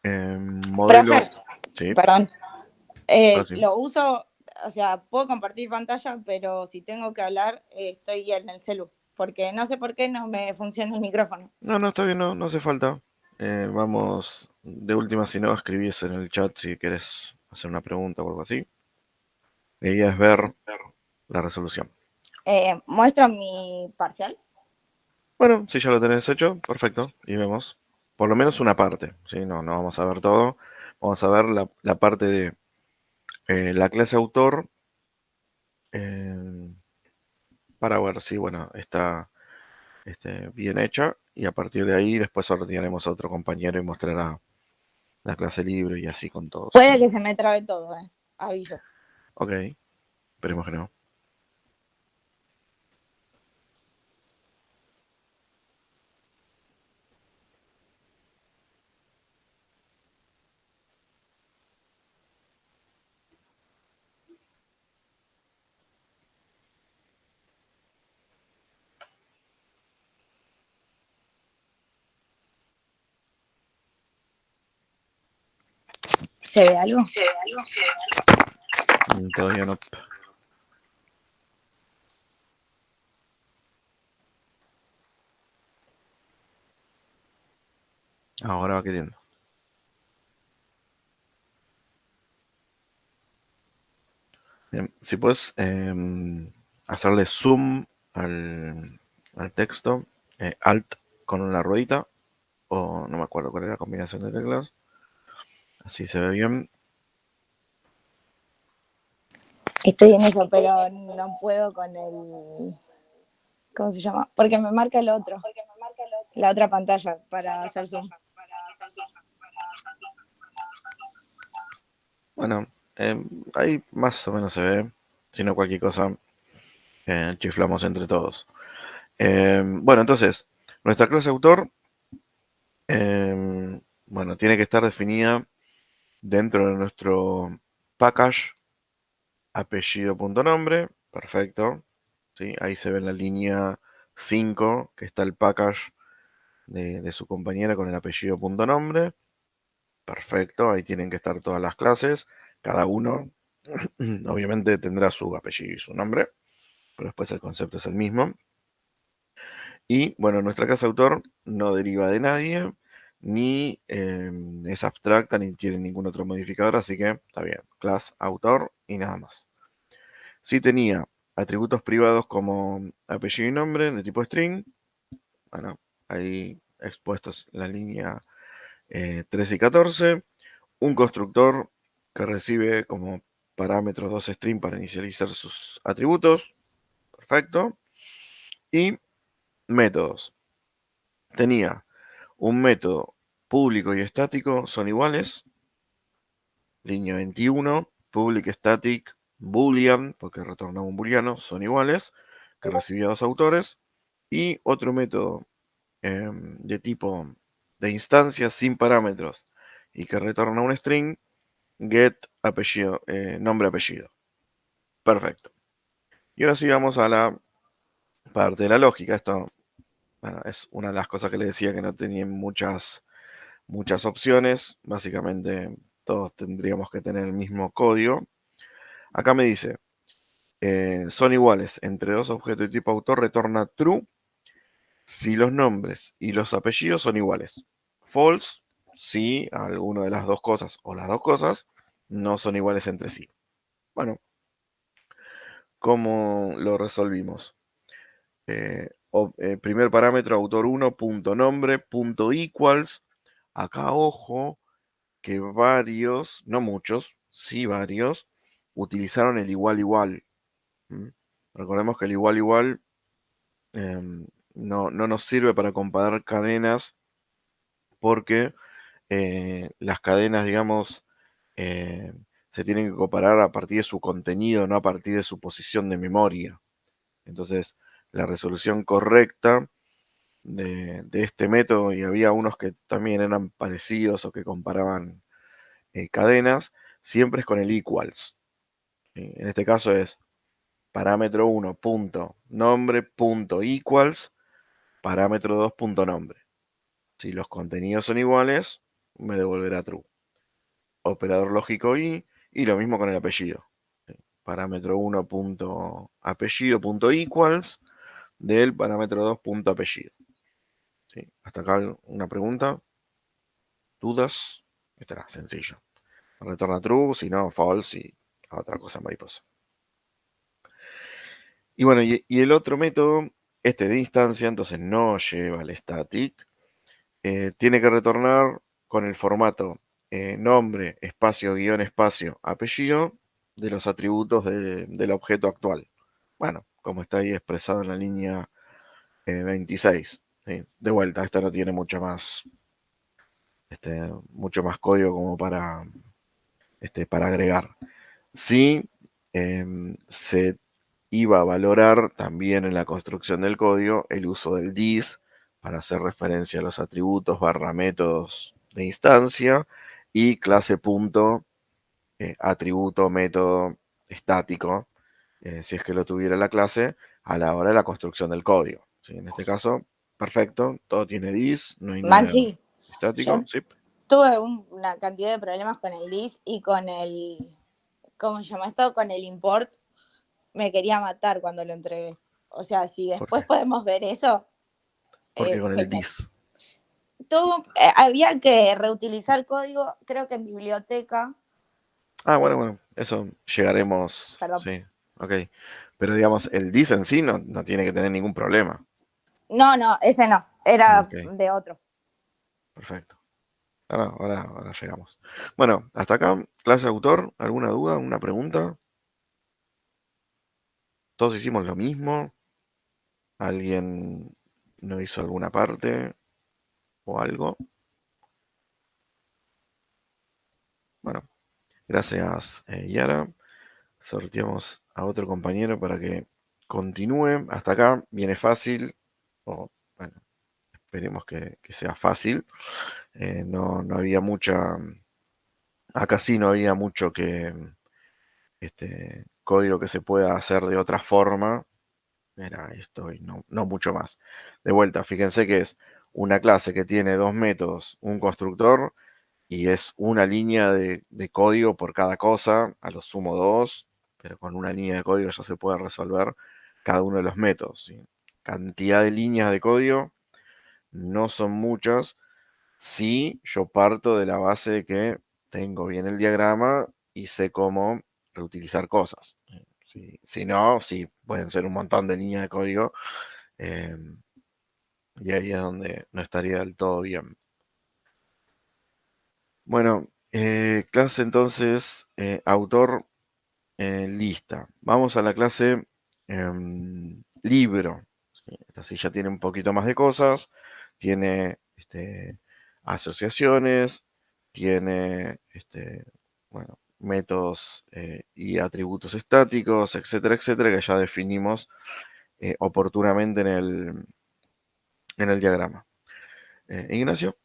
Modelo, Profe, sí, perdón. ahora sí. Lo uso, o sea, puedo compartir pantalla, pero si tengo que hablar, estoy en el celu. Porque no sé por qué no me funciona el micrófono. No, no, está bien, no, no hace falta. Vamos, de última, si no, escribís en el chat si querés hacer una pregunta o algo así. La idea es ver la resolución. Muestro mi parcial. Bueno, si ya lo tenés hecho, perfecto, y vemos. Por lo menos una parte, ¿sí? No, no vamos a ver todo. Vamos a ver la parte de la clase autor eh, para ver si, bueno, está bien hecha. Y a partir de ahí, después ordenaremos a otro compañero y mostrará la clase libre y así con todos. Puede que se me trabe todo, aviso. Ok, esperemos que no. ¿Se ve algo? Todavía no. Ahora va queriendo. Bien, si puedes hacerle zoom al texto, alt con la ruedita, o no me acuerdo cuál era la combinación de teclas, así se ve bien. Estoy en eso, pero no puedo con el. ¿Cómo se llama? Porque me marca el otro. La otra pantalla para hacer zoom. Bueno, ahí más o menos se ve, si no cualquier cosa, chiflamos entre todos. Bueno, entonces, nuestra clase autor, bueno, tiene que estar definida dentro de nuestro package apellido.nombre, perfecto, ¿sí? Ahí se ve en la línea 5 que está el package de su compañera con el apellido.nombre, perfecto, ahí tienen que estar todas las clases, cada uno obviamente tendrá su apellido y su nombre, pero después el concepto es el mismo. Y bueno, nuestra clase autor no deriva de nadie, ni es abstracta, ni tiene ningún otro modificador, así que está bien, class autor y nada más. Si tenía atributos privados como apellido y nombre de tipo string, bueno, ahí expuestos en la línea 13 y 14, un constructor que recibe como parámetros dos string para inicializar sus atributos, perfecto, y métodos. Tenía un método público y estático, son iguales, línea 21, public static, boolean, porque retornaba un booleano, son iguales, que recibía dos autores, y otro método de tipo de instancia sin parámetros y que retorna un string, get apellido, nombre apellido. Perfecto. Y ahora sí vamos a la parte de la lógica. Esto, bueno, es una de las cosas que le decía que no tenían muchas opciones. Básicamente todos tendríamos que tener el mismo código. Acá me dice, son iguales entre dos objetos de tipo autor, retorna true si los nombres y los apellidos son iguales. False si alguna de las dos cosas o las dos cosas no son iguales entre sí. Bueno, ¿cómo lo resolvimos? Primer parámetro, autor 1, punto nombre, punto equals. Acá, ojo, que varios, no muchos, sí varios, utilizaron el igual igual. ¿Mm? Recordemos que el igual igual no nos sirve para comparar cadenas porque las cadenas, digamos, eh, se tienen que comparar a partir de su contenido, no a partir de su posición de memoria. Entonces, la resolución correcta de este método, y había unos que también eran parecidos o que comparaban cadenas, siempre es con el equals. ¿Sí? En este caso es parámetro 1 punto nombre punto equals parámetro 2 punto nombre. Si los contenidos son iguales, me devolverá true. Operador lógico y lo mismo con el apellido. Parámetro 1 punto apellido punto equals del parámetro 2 punto apellido. ¿Sí? Hasta acá una pregunta, dudas, estará sencillo. Retorna true, si no false y otra cosa mariposa. Y bueno, y el otro método, este de instancia, entonces no lleva al static, tiene que retornar con el formato nombre, espacio, guión, espacio, apellido de los atributos del objeto actual. Bueno, como está ahí expresado en la línea 26. ¿Sí? De vuelta, esto no tiene mucho más código como para agregar. Sí, se iba a valorar también en la construcción del código el uso del this para hacer referencia a los atributos barra métodos de instancia y clase punto atributo método estático, si es que lo tuviera la clase, a la hora de la construcción del código. ¿Sí? En este caso, perfecto, todo tiene this, no hay nada Maxi, estático. yo Sí. tuve una cantidad de problemas con el dis y con el, ¿cómo se llama esto? Con el import. Me quería matar cuando lo entregué. O sea, si ¿Por después qué? podemos ver eso, Porque con el genial. this. Había que reutilizar código, creo que en biblioteca. Ah, bueno, eso llegaremos, Perdón. sí, ok. Pero digamos, el dis en sí no tiene que tener ningún problema. No, ese no. Era Ok, de otro. perfecto. Ahora llegamos. Bueno, hasta acá, clase autor, ¿alguna duda, una pregunta? ¿Todos hicimos lo mismo? ¿Alguien no hizo alguna parte o algo? Bueno, gracias, Yara. Sorteamos a otro compañero para que continúe. Hasta acá viene fácil, o bueno, esperemos que sea fácil. No había acá sí no había mucho código que se pueda hacer de otra forma. Era esto y no mucho más. De vuelta, fíjense que es una clase que tiene dos métodos, un constructor y es una línea de código por cada cosa, a lo sumo dos, pero con una línea de código ya se puede resolver cada uno de los métodos. ¿Sí? Cantidad de líneas de código no son muchas si yo parto de la base de que tengo bien el diagrama y sé cómo reutilizar cosas. Si no, sí, pueden ser un montón de líneas de código eh, y ahí es donde no estaría del todo bien. Bueno, clase entonces, autor, lista. Vamos a la clase libro. ¿Sí? Esta sí ya tiene un poquito más de cosas. Tiene asociaciones, tiene bueno, métodos y atributos estáticos, etcétera, etcétera, que ya definimos oportunamente en el diagrama. Ignacio,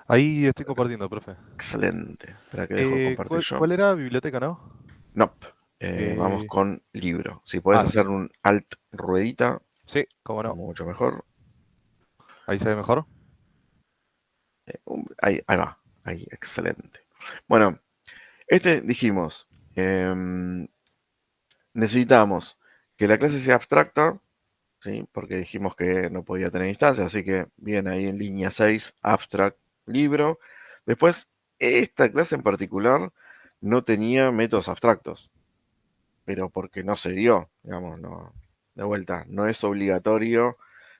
Ahí estoy compartiendo, profe. excelente. Espera que dejo de compartir yo. ¿Cuál era? Biblioteca, ¿no? No. Vamos Eh, con libro. Si puedes sí. hacer un alt ruedita, Sí, cómo no. mucho mejor. Ahí se ve mejor. Ahí va. Ahí, excelente. Bueno, dijimos, em, necesitamos que la clase sea abstracta, ¿sí? Porque dijimos que no podía tener instancias, así que viene ahí en línea 6, abstract, libro. Después, esta clase en particular no tenía métodos abstractos, pero porque no se dio, digamos, no, de vuelta, no es obligatorio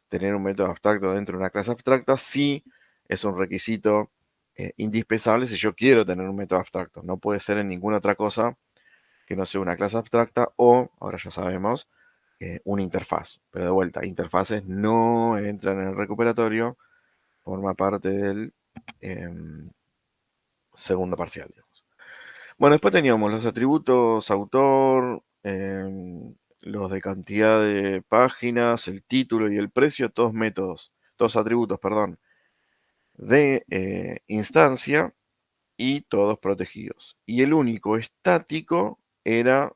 tener un método abstracto dentro de una clase abstracta, sí es un requisito indispensable si yo quiero tener un método abstracto. No puede ser en ninguna otra cosa que no sea una clase abstracta o, ahora ya sabemos, una interfaz. Pero de vuelta, interfaces no entran en el recuperatorio, forma parte del segundo parcial. Digamos. Bueno, después teníamos los atributos autor, los de cantidad de páginas, el título y el precio, todos métodos, todos atributos, perdón, de instancia y todos protegidos. Y el único estático era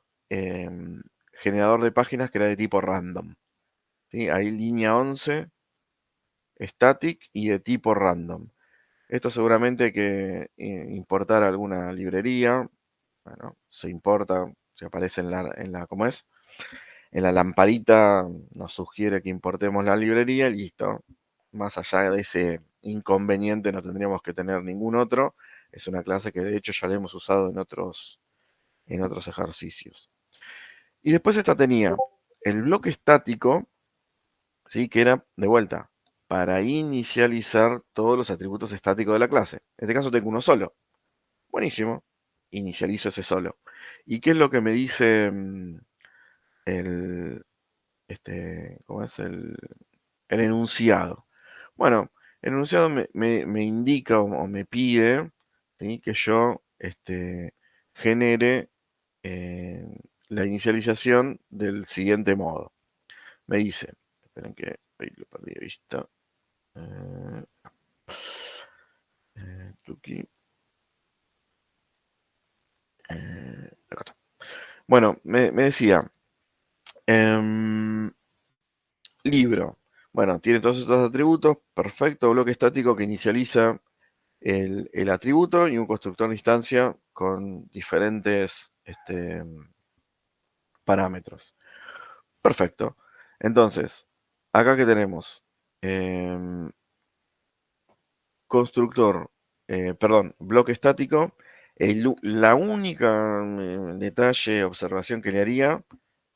generador de páginas que era de tipo random. ¿Sí? Ahí línea 11 static y de tipo random. Esto seguramente hay que importar alguna librería. Bueno, se importa, se aparece ¿cómo es? En la lamparita nos sugiere que importemos la librería y listo. Más allá de ese inconveniente no tendríamos que tener ningún otro. Es una clase que de hecho ya la hemos usado en otros ejercicios. Y después esta tenía el bloque estático, ¿sí? Que era, de vuelta, para inicializar todos los atributos estáticos de la clase. En este caso tengo uno solo. Buenísimo. Inicializo ese solo. ¿Y qué es lo que me dice el, ¿cómo es? El enunciado? Bueno, el enunciado me indica o me pide, ¿sí? Que yo genere eh, la inicialización del siguiente modo. Me dice, esperen que ahí lo perdí de vista. Eh, Tuki, acá está. Bueno, me decía, libro. Bueno, tiene todos estos atributos, perfecto, bloque estático que inicializa el atributo y un constructor de instancia con diferentes parámetros. Perfecto. Entonces, acá que tenemos em, constructor, perdón, bloque estático. La única detalle, observación que le haría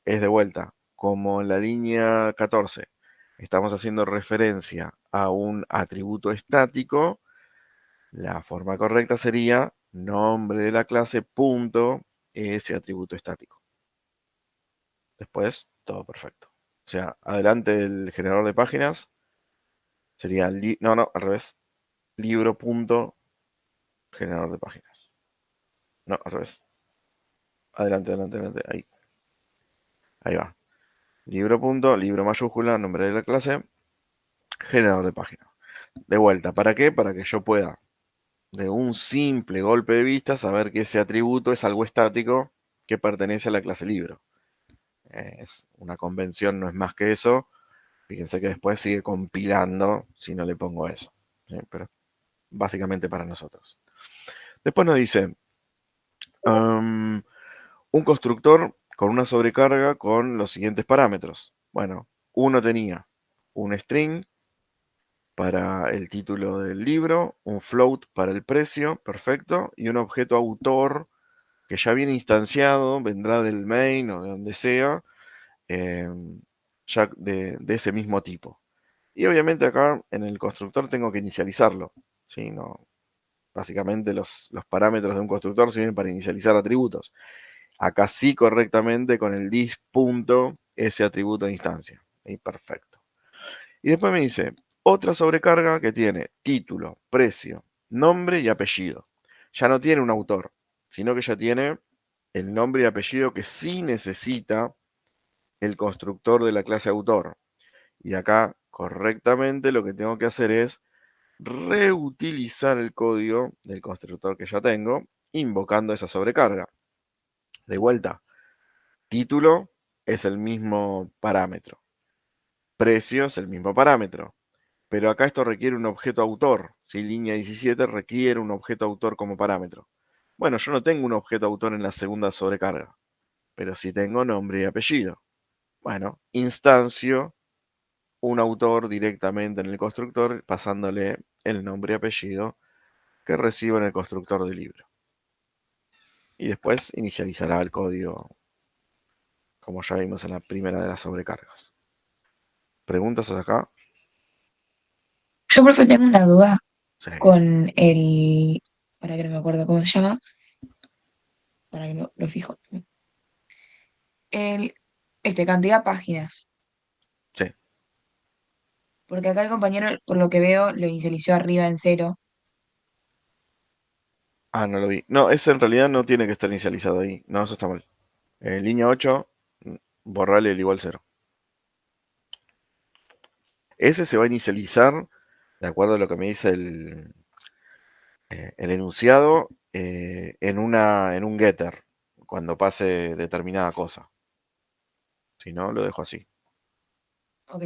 es de vuelta, como en la línea 14, estamos haciendo referencia a un atributo estático, la forma correcta sería nombre de la clase punto ese atributo estático. Después, todo perfecto. O sea, adelante el generador de páginas sería, no, al revés, libro punto generador de páginas. No, al revés. Adelante, adelante, adelante. Ahí. Ahí va. Libro punto, libro mayúscula, nombre de la clase, generador de páginas. De vuelta, ¿para qué? Para que yo pueda, de un simple golpe de vista, saber que ese atributo es algo estático que pertenece a la clase libro. Es una convención, no es más que eso. Fíjense que después sigue compilando si no le pongo eso. ¿Sí? Pero básicamente para nosotros. Después nos dice, un constructor con una sobrecarga con los siguientes parámetros. Bueno, uno tenía un string para el título del libro, un float para el precio, perfecto, y un objeto autor que ya viene instanciado, vendrá del main o de donde sea, eh, ya de ese mismo tipo. Y obviamente acá en el constructor tengo que inicializarlo. ¿Sí? No, básicamente los parámetros de un constructor sirven para inicializar atributos. Acá sí correctamente con el dis punto ese atributo de instancia. Y perfecto. Y después me dice, otra sobrecarga que tiene título, precio, nombre y apellido. Ya no tiene un autor, sino que ya tiene el nombre y apellido que sí necesita el constructor de la clase autor. Y acá correctamente lo que tengo que hacer es reutilizar el código del constructor que ya tengo, invocando esa sobrecarga. De vuelta, título es el mismo parámetro, precio es el mismo parámetro, pero acá esto requiere un objeto autor. Si línea 17 requiere un objeto autor como parámetro. Bueno, yo no tengo un objeto autor en la segunda sobrecarga, pero sí tengo nombre y apellido. Bueno, instancio un autor directamente en el constructor, pasándole el nombre y apellido que recibo en el constructor del libro. Y después inicializará el código, como ya vimos en la primera de las sobrecargas. ¿Preguntas acá? Yo, profe, tengo una duda Sí. con el, para que no me acuerdo cómo se llama, para que lo fijo. El, cantidad de páginas. Sí. Porque acá el compañero, por lo que veo, lo inicializó arriba en cero. Ah, no lo vi. No, ese en realidad no tiene que estar inicializado ahí. No, eso está mal. Línea 8, borrale el igual 0. Ese se va a inicializar, de acuerdo a lo que me dice el enunciado, en un getter, cuando pase determinada cosa. Si no, lo dejo así. Ok.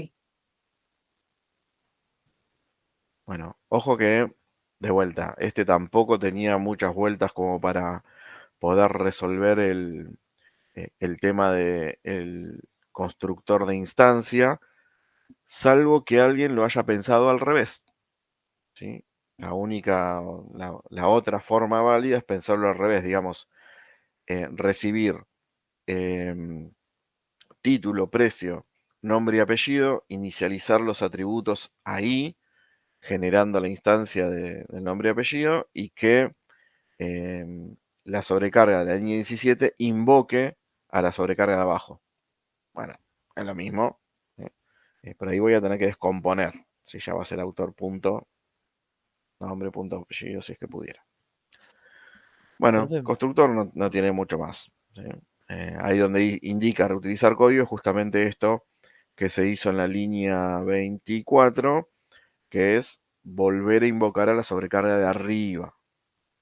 Bueno, ojo que, de vuelta, este tampoco tenía muchas vueltas como para poder resolver el tema del constructor de instancia, salvo que alguien lo haya pensado al revés, ¿sí? La otra forma válida es pensarlo al revés, digamos, recibir título, precio, nombre y apellido, inicializar los atributos ahí, generando la instancia del nombre y apellido, y que la sobrecarga de la línea 17 invoque a la sobrecarga de abajo. Bueno, es lo mismo. Por ahí voy a tener que descomponer, si ya va a ser autor punto, nombre punto apellido, si es que pudiera. Bueno, Profe, constructor no tiene mucho más, ¿sí? Ahí donde indica reutilizar código es justamente esto que se hizo en la línea 24, que es volver a invocar a la sobrecarga de arriba,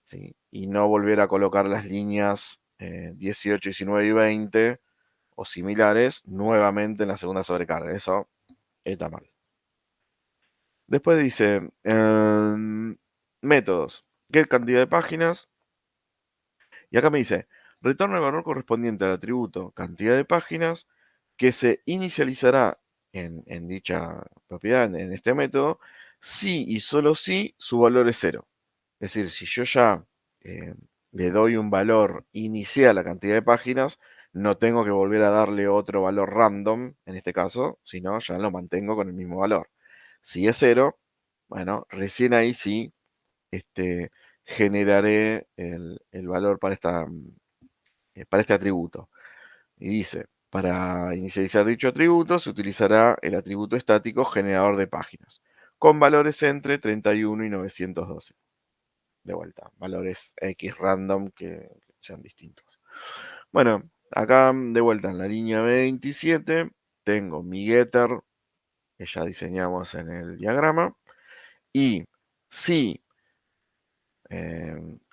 ¿sí? Y no volver a colocar las líneas 18, 19 y 20 o similares nuevamente en la segunda sobrecarga. Eso está mal. Después dice métodos, get cantidad de páginas. Y acá me dice, retorna el valor correspondiente al atributo cantidad de páginas que se inicializará en dicha propiedad, en este método, si y solo si su valor es 0. Es decir, si yo ya eh, le doy un valor inicial a la cantidad de páginas, no tengo que volver a darle otro valor random, en este caso, sino ya lo mantengo con el mismo valor. Si es 0, bueno, recién ahí sí generaré el valor para este atributo. Y dice, para inicializar dicho atributo se utilizará el atributo estático generador de páginas, con valores entre 31 y 912. De vuelta, valores X random que sean distintos. Bueno, acá de vuelta en la línea 27 tengo mi getter, que ya diseñamos en el diagrama, y si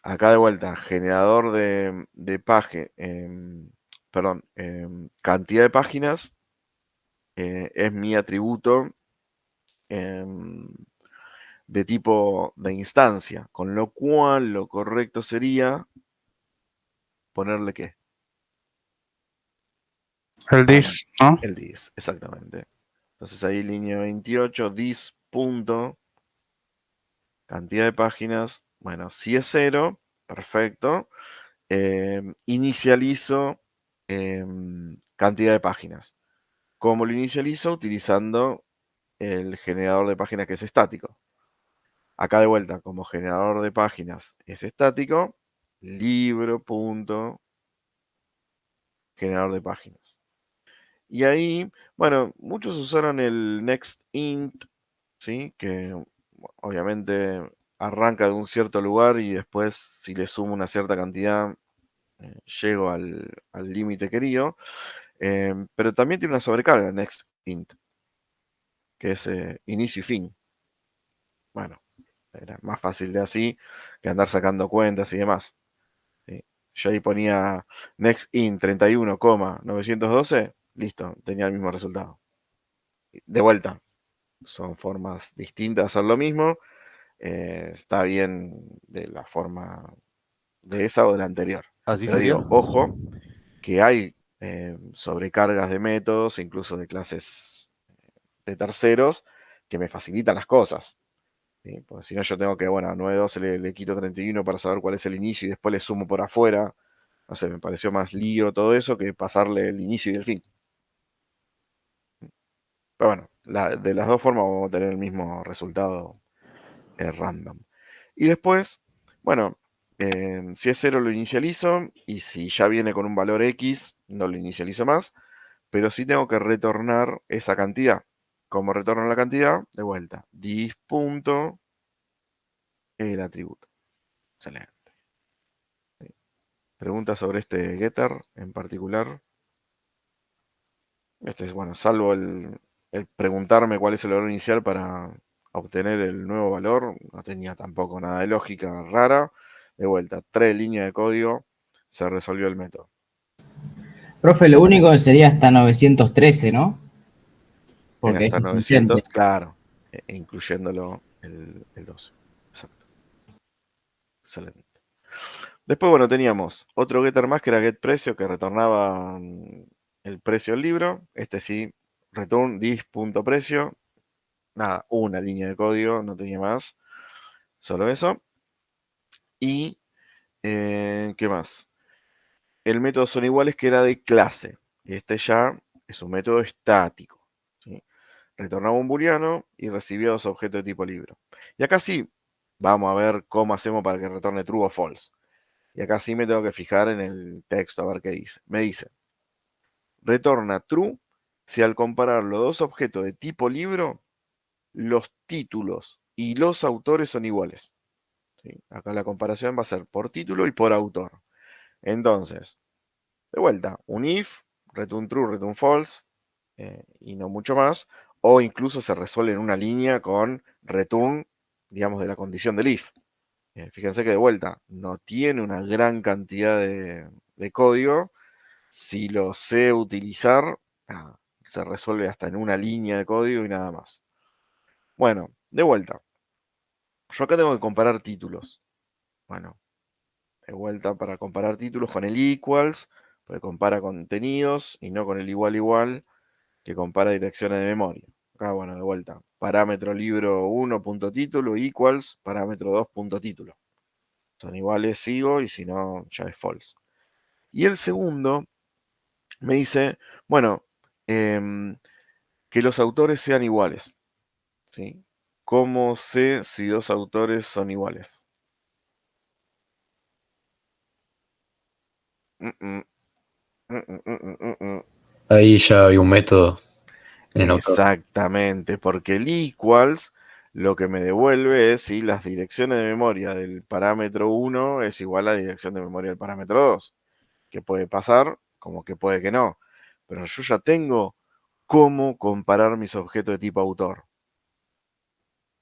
acá de vuelta, generador de páginas, perdón, cantidad de páginas es mi atributo de tipo de instancia, con lo cual lo correcto sería ponerle ¿qué? El dis, ¿no? El dis, exactamente. Entonces ahí línea 28, dis punto, cantidad de páginas, bueno, si es 0, perfecto. Inicializo cantidad de páginas. ¿Cómo lo inicializo? Utilizando el generador de páginas que es estático. Acá de vuelta, como generador de páginas es estático, libro.generador de páginas. Y ahí, bueno, muchos usaron el nextInt, ¿sí? Que obviamente arranca de un cierto lugar y después, si le sumo una cierta cantidad, llego al límite querido. Pero también tiene una sobrecarga, nextInt, que es inicio y fin. Bueno, era más fácil de así que andar sacando cuentas y demás, ¿sí? Yo ahí ponía nextInt 31,912, listo, tenía el mismo resultado. De vuelta, son formas distintas de hacer lo mismo. Está bien de la forma de esa o de la anterior. ¿Así Pero sería? digo, ojo, que hay sobrecargas de métodos, incluso de clases de terceros, que me facilitan las cosas, ¿sí? Porque si no, yo tengo que, bueno, a 912 le quito 31 para saber cuál es el inicio y después le sumo por afuera. No sé, me pareció más lío todo eso que pasarle el inicio y el fin. Pero bueno, de las dos formas vamos a tener el mismo resultado random. Y después, bueno, si es 0 lo inicializo y si ya viene con un valor X, no lo inicializo más, pero sí tengo que retornar esa cantidad. Como retorno la cantidad, de vuelta, dis punto el atributo. Excelente. Preguntas sobre este getter en particular. Este es, bueno, salvo el preguntarme cuál es el valor inicial para obtener el nuevo valor, no tenía tampoco nada de lógica rara. De vuelta, 3 líneas de código, se resolvió el método. Profe, lo único sería hasta 913, ¿no? Porque Hasta es 900, incluyente. claro, incluyéndolo el 12. Exacto. Excelente. Después, bueno, teníamos otro getter más que era getPrecio, que retornaba el precio del libro. Este sí, return dis.precio. Nada, una línea de código, no tenía más. Solo eso. Y, ¿qué más? El método son iguales que era de clase. Este ya es un método estático. ¿Sí? Retornaba un booleano y recibía dos objetos de tipo libro. Y acá sí, vamos a ver cómo hacemos para que retorne true o false. Y acá sí me tengo que fijar en el texto a ver qué dice. Me dice, retorna true si al comparar los dos objetos de tipo libro, los títulos y los autores son iguales. ¿Sí? Acá la comparación va a ser por título y por autor. Entonces, de vuelta, un if, return true, return false, y no mucho más, o incluso se resuelve en una línea con return, digamos, de la condición del if. Fíjense que de vuelta, no tiene una gran cantidad de código. Si lo sé utilizar, se resuelve hasta en una línea de código y nada más. Bueno, de vuelta. Yo acá tengo que comparar títulos. Bueno, de vuelta para comparar títulos con el equals, porque compara contenidos y no con el igual igual, que compara direcciones de memoria. Acá, bueno, de vuelta. Parámetro libro 1 punto título equals parámetro 2 punto título. Son iguales, sigo, y si no, ya es false. Y el segundo me dice, bueno, que los autores sean iguales. ¿Sí? ¿Cómo sé si dos autores son iguales? Mm, mm, mm, mm, mm, mm, mm. Ahí ya hay un método en el autor. Exactamente, porque el equals lo que me devuelve es si las direcciones de memoria del parámetro 1 es igual a la dirección de memoria del parámetro 2. Que puede pasar, como que puede que no. Pero yo ya tengo cómo comparar mis objetos de tipo autor.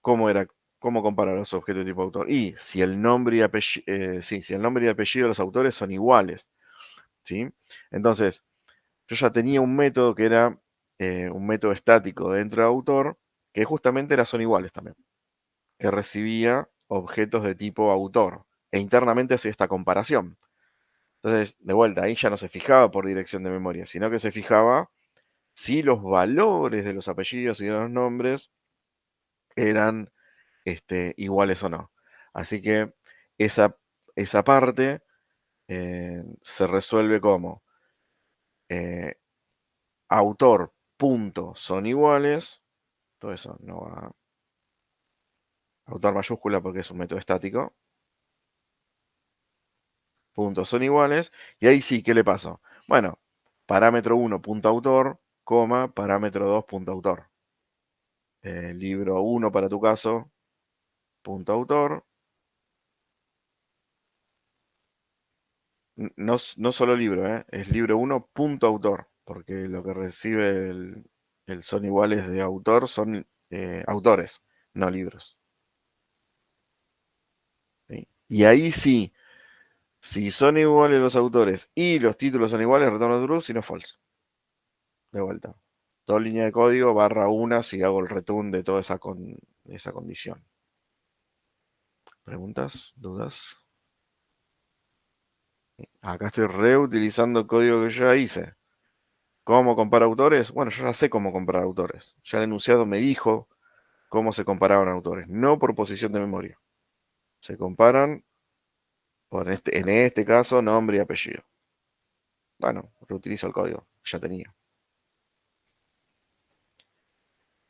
¿Cómo comparar los objetos de tipo autor? Y si el nombre y apellido, sí, si el nombre y apellido de los autores son iguales. ¿Sí? Entonces, yo ya tenía un método que era un método estático dentro de autor, que justamente era son iguales también, que recibía objetos de tipo autor, e internamente hacía esta comparación. Entonces, de vuelta, ahí ya no se fijaba por dirección de memoria, sino que se fijaba si los valores de los apellidos y de los nombres eran iguales o no. Así que esa, esa parte se resuelve como eh, autor punto son iguales, todo eso no va autor mayúscula porque es un método estático, puntos son iguales, y ahí sí, ¿qué le pasó? Bueno, parámetro 1 punto autor, coma, parámetro 2 punto autor. Libro 1 para tu caso, punto autor. No, no solo libro, es libro 1 punto autor, porque lo que recibe el son iguales de autor son autores, no libros. ¿Sí? Y ahí sí, si son iguales los autores y los títulos son iguales, retorno true, si no false. De vuelta. Toda línea de código barra una si hago el return de toda esa condición. ¿Preguntas? ¿Dudas? Acá estoy reutilizando el código que ya hice. ¿Cómo comparar autores? Bueno, yo ya sé cómo comparar autores. Ya el enunciado me dijo cómo se comparaban autores, no por posición de memoria. Se comparan en este caso, nombre y apellido. Bueno, reutilizo el código, ya tenía.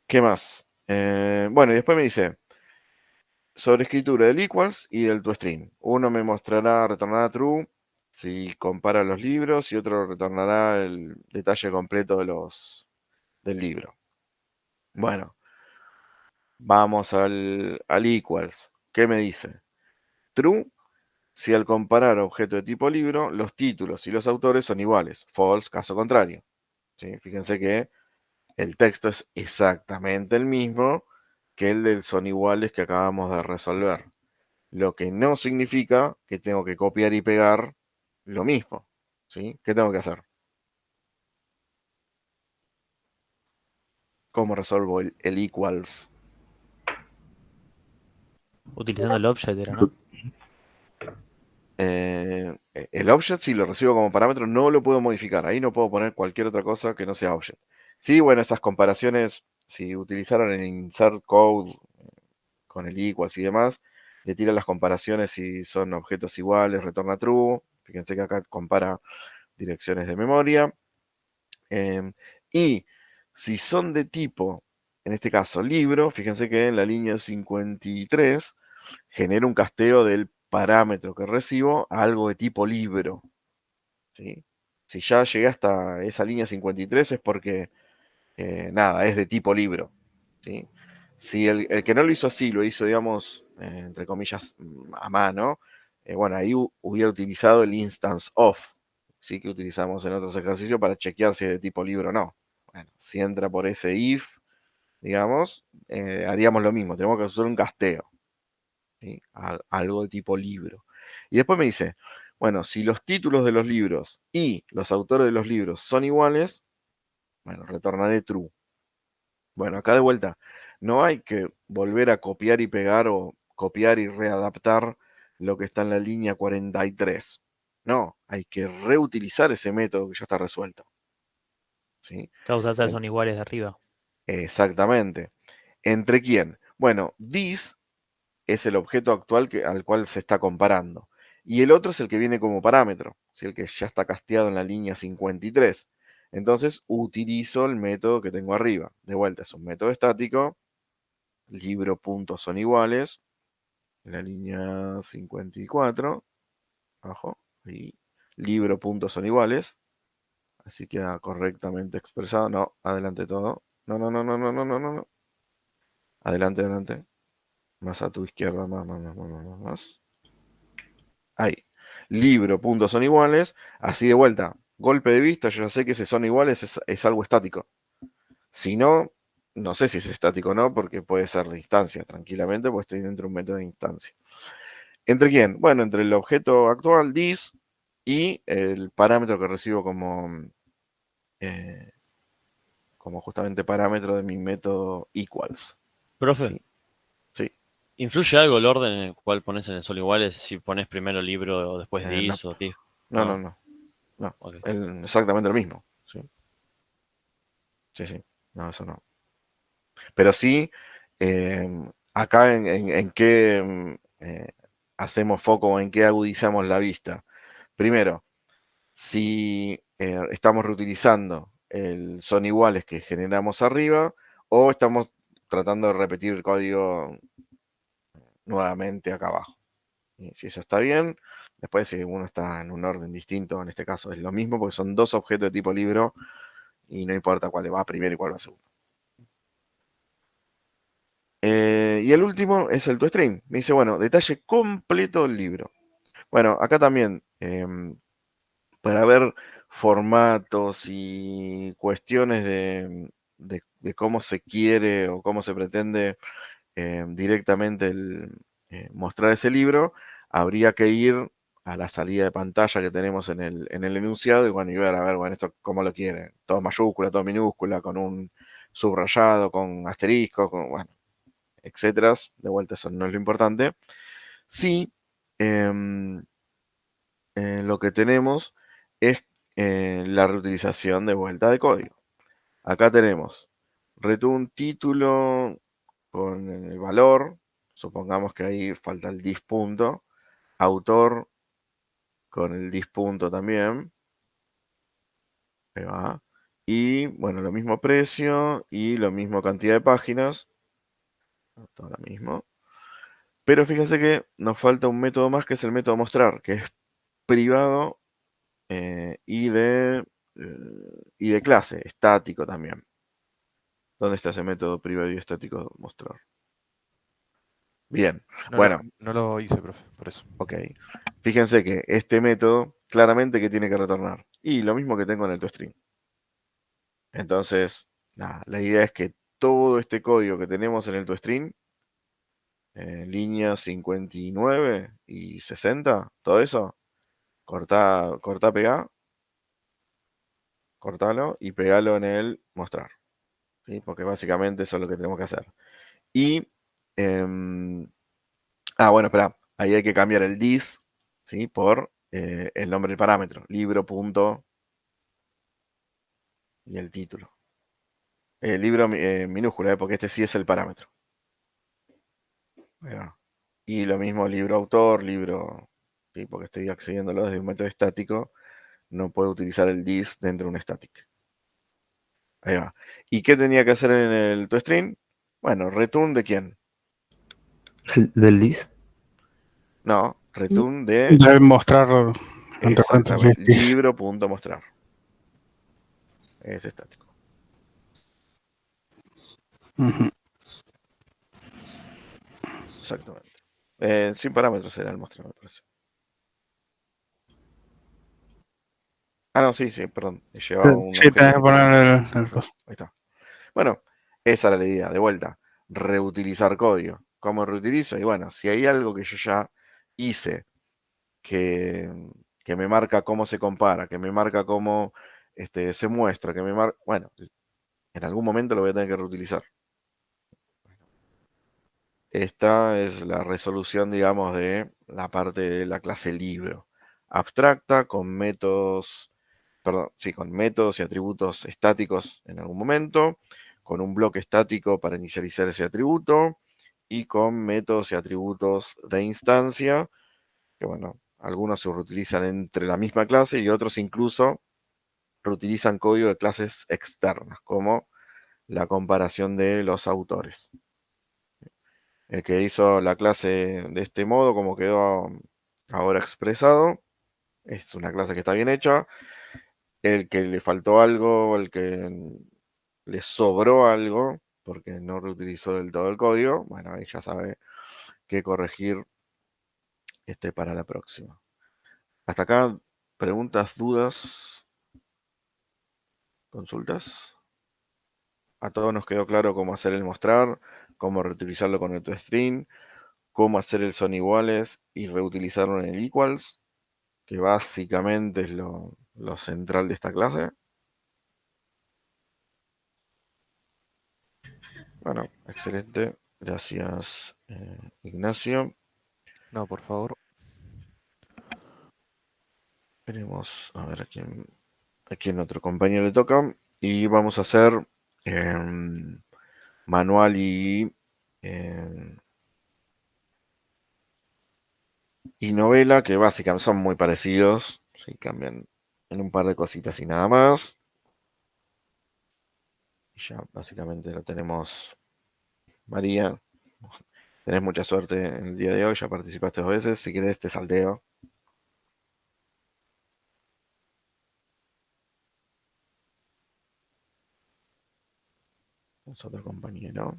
¿Qué más? Bueno, y después me dice, sobre escritura del equals y del toString. Uno me mostrará, retornará true si compara los libros y otro retornará el detalle completo del libro. Bueno, vamos al equals. ¿Qué me dice? True si al comparar objeto de tipo libro, los títulos y los autores son iguales. False, caso contrario. ¿Sí? Fíjense que el texto es exactamente el mismo que el del son iguales que acabamos de resolver. Lo que no significa que tengo que copiar y pegar lo mismo. ¿Sí? ¿Qué tengo que hacer? ¿Cómo resuelvo el equals? Utilizando el object era, ¿no? El object, si lo recibo como parámetro, no lo puedo modificar. Ahí no puedo poner cualquier otra cosa que no sea object. Sí, bueno, esas comparaciones, si utilizaron el insert code con el equals y demás, le tira las comparaciones si son objetos iguales, retorna true. Fíjense que acá compara direcciones de memoria. Y si son de tipo, en este caso libro, fíjense que en la línea 53 genera un casteo del parámetro que recibo a algo de tipo libro. ¿Sí? Si ya llegué hasta esa línea 53 es porque, nada, es de tipo libro. ¿Sí? Si el que no lo hizo así, lo hizo, digamos, entre comillas, a mano, bueno, ahí hubiera utilizado el instance of, ¿sí? Que utilizamos en otros ejercicios para chequear si es de tipo libro o no. Bueno, si entra por ese if, digamos, haríamos lo mismo, tenemos que usar un casteo. ¿Sí? Algo de tipo libro. Y después me dice, bueno, si los títulos de los libros y los autores de los libros son iguales, bueno, retornaré true. Bueno, acá de vuelta, no hay que volver a copiar y pegar o copiar y readaptar lo que está en la línea 43. No, hay que reutilizar ese método que ya está resuelto. ¿Sí? Causas son iguales de arriba. Exactamente. ¿Entre quién? Bueno, this es el objeto actual al cual se está comparando. Y el otro es el que viene como parámetro, ¿sí? El que ya está casteado en la línea 53. Entonces utilizo el método que tengo arriba. De vuelta, es un método estático. Libro puntos son iguales. En la línea 54. Abajo. Y libro puntos son iguales. Así queda correctamente expresado. No, adelante todo. No, no, no, no, no, no, no, no. Adelante, adelante. Más a tu izquierda, más. Ahí. Libro, puntos son iguales. Así de vuelta. Golpe de vista, yo ya sé que si son iguales es algo estático. Si no, no sé si es estático o no, porque puede ser de instancia, tranquilamente, porque estoy dentro de un método de instancia. ¿Entre quién? Bueno, entre el objeto actual, this, y el parámetro que recibo eh, como justamente parámetro de mi método equals. Profe, ¿Sí? Sí. ¿influye algo el orden en el cual pones en el sol iguales si pones primero libro o después No, dis o tif? no, no, ¿No? no. No, Ok. exactamente lo mismo. Sí, sí, sí. No, eso no. Pero sí, acá en qué hacemos foco o en qué agudizamos la vista. Primero, si estamos reutilizando el son iguales que generamos arriba o estamos tratando de repetir el código nuevamente acá abajo. Y si eso está bien, después si uno está en un orden distinto, en este caso es lo mismo porque son dos objetos de tipo libro y no importa cuál va primero y cuál va segundo. Y el último es el toString. Me dice, bueno, detalle completo del libro. Bueno, acá también, para ver formatos y cuestiones de cómo se quiere o cómo se pretende directamente mostrar ese libro, habría que ir a la salida de pantalla que tenemos en el enunciado y bueno, y ver, a ver, bueno, esto cómo lo quieren. Todo mayúscula, todo minúscula, con un subrayado, con asterisco, bueno, etcétera. De vuelta, eso no es lo importante. Sí, lo que tenemos es la reutilización de vuelta de código. Acá tenemos return título con el valor, supongamos que ahí falta el dis punto, autor con el dis punto también, ahí va, y bueno, lo mismo precio y lo mismo cantidad de páginas, todo lo mismo, pero fíjense que nos falta un método más que es el método mostrar, que es privado y de clase, estático también. ¿Dónde está ese método privado y estático mostrar? Bien, bueno, No lo hice, profe, por eso. ok. Fíjense que este método claramente que tiene que retornar. Y lo mismo que tengo en el toString. Entonces, nada, la idea es que todo este código que tenemos en el toString, líneas 59 y 60, todo eso, cortá, pegá, cortalo y pegalo en el mostrar. ¿Sí? Porque básicamente eso es lo que tenemos que hacer. Y Bueno, espera. Ahí hay que cambiar el dis, ¿sí? Por el nombre del parámetro. Libro, punto, y el título. Libro minúscula, porque este sí es el parámetro. Ahí va. Y lo mismo libro autor, libro, ¿sí? Porque estoy accediéndolo desde un método estático. No puedo utilizar el dis dentro de un static. Ahí va. ¿Y qué tenía que hacer en el toString? Bueno, return de quién. ¿Del list? No, return de Debe mostrar entre paréntesis. exactamente libro.mostrar. Es estático. Ujú. Exactamente. Sin parámetros era el mostrar, me parece. No, sí, perdón. Llevaba un Sí, tenés que objeto poner el Perfecto, coso. ahí está. Bueno, esa era la idea, de vuelta. Reutilizar código. ¿Cómo reutilizo? Y bueno, si hay algo que yo ya hice que, que me marca cómo se compara, que me marca cómo se muestra, que me marca. Bueno, en algún momento lo voy a tener que reutilizar. Esta es la resolución, digamos, de la parte de la clase libro. Abstracta, con métodos, perdón, sí, con métodos y atributos estáticos en algún momento, con un bloque estático para inicializar ese atributo, y con métodos y atributos de instancia, que bueno, algunos se reutilizan entre la misma clase y otros incluso reutilizan código de clases externas, como la comparación de los autores. El que hizo la clase de este modo, como quedó ahora expresado, es una clase que está bien hecha. El que le faltó algo, el que le sobró algo, porque no reutilizó del todo el código, bueno, ahí ya sabe qué corregir para la próxima. Hasta acá, preguntas, dudas, consultas. A todos nos quedó claro cómo hacer el mostrar, cómo reutilizarlo con el toString, cómo hacer el son iguales y reutilizarlo en el equals, que básicamente es lo central de esta clase. Bueno, excelente. Gracias, Ignacio. No, por favor. Veremos a ver a quién otro compañero le toca. Y vamos a hacer manual em, y novela, que básicamente son muy parecidos. Sí, cambian en un par de cositas y nada más. Y ya básicamente lo tenemos. María, tenés mucha suerte en el día de hoy, ya participaste 2 veces. Si querés, te salteo. Es otro compañero.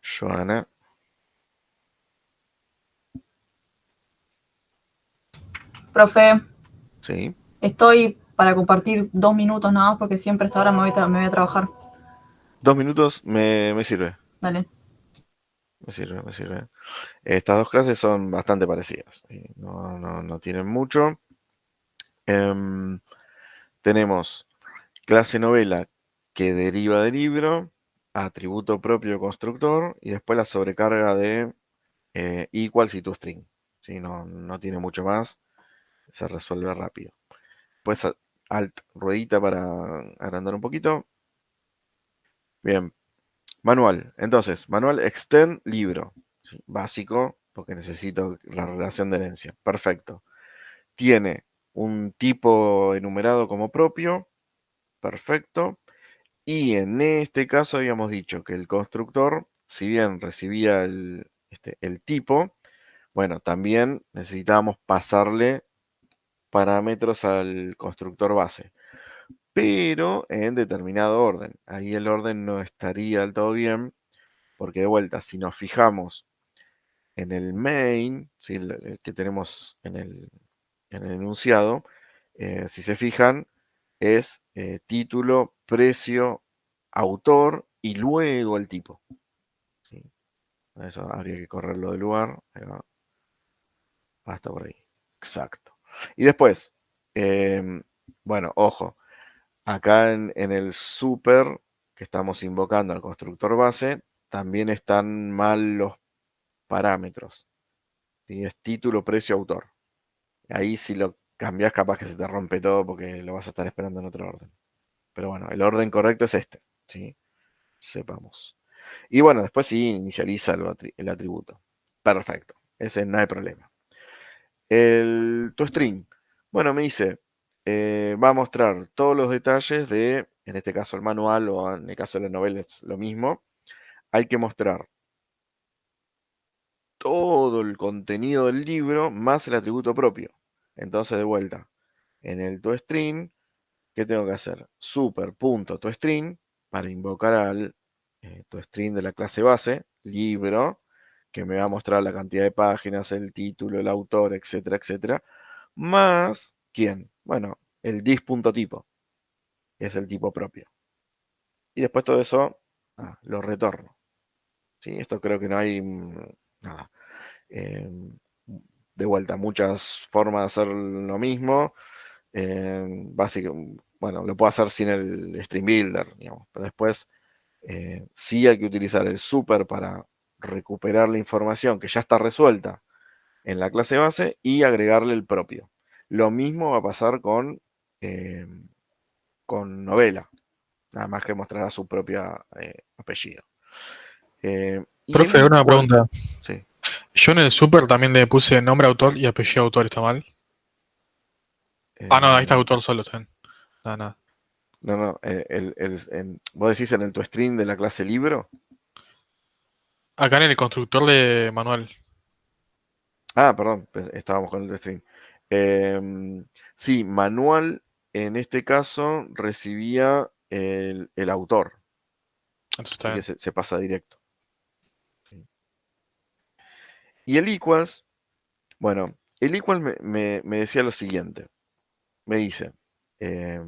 Joana. Profe, Sí. estoy para compartir 2 minutos nada más porque siempre a esta hora me voy a trabajar. 2 minutos me sirve. Dale. Me sirve, me sirve. Estas dos clases son bastante parecidas. No tienen mucho. Tenemos clase novela que deriva de libro, atributo propio constructor y después la sobrecarga de equals y toString. ¿Sí? No tiene mucho más. Se resuelve rápido. Pues alt ruedita para agrandar un poquito. Bien. Manual. Entonces, manual extend libro. ¿Sí? Básico, porque necesito la relación de herencia. Perfecto. Tiene un tipo enumerado como propio. Perfecto. Y en este caso habíamos dicho que el constructor, si bien recibía el tipo, bueno, también necesitábamos pasarle parámetros al constructor base, pero en determinado orden. Ahí el orden no estaría del todo bien, porque de vuelta, si nos fijamos en el main, ¿sí? El que tenemos en el enunciado, si se fijan, es título, precio, autor y luego el tipo. ¿Sí? Eso habría que correrlo de lugar. Ahí va. Hasta por ahí. Exacto. Y después, bueno, ojo, acá en el super que estamos invocando al constructor base, también están mal los parámetros. ¿Sí? Es título, precio, autor. Ahí si lo cambiás capaz que se te rompe todo porque lo vas a estar esperando en otro orden. Pero bueno, el orden correcto es este. ¿Sí? Sepamos. Y bueno, después sí inicializa el atributo. Perfecto. Ese no hay problema. El toString. Bueno, me dice, va a mostrar todos los detalles de, en este caso el manual o en el caso de la novela es lo mismo. Hay que mostrar todo el contenido del libro más el atributo propio. Entonces, de vuelta, en el toString, ¿qué tengo que hacer? Super.toString para invocar al toString de la clase base, libro, que me va a mostrar la cantidad de páginas, el título, el autor, etcétera, etcétera. Más, ¿quién? Bueno, el dis.tipo, que es el tipo propio. Y después todo eso lo retorno. ¿Sí? Esto creo que no hay nada. De vuelta, muchas formas de hacer lo mismo. Bueno, lo puedo hacer sin el Stream Builder, digamos, pero después sí hay que utilizar el super para recuperar la información que ya está resuelta en la clase base y agregarle el propio. Lo mismo va a pasar con novela, nada más que mostrará su propio apellido. Y Profe, el una equal, pregunta. sí. Yo en el super también le puse nombre autor y apellido autor, ¿está mal? No, ahí está autor solo, está bien. Nada. No, vos decís en el toString de la clase libro. Acá en el constructor de manual. Perdón, estábamos con el toString. Sí, manual en este caso recibía el autor. Entonces Así está que bien. se pasa directo. Y el equals, bueno, el equal me decía lo siguiente. Me dice,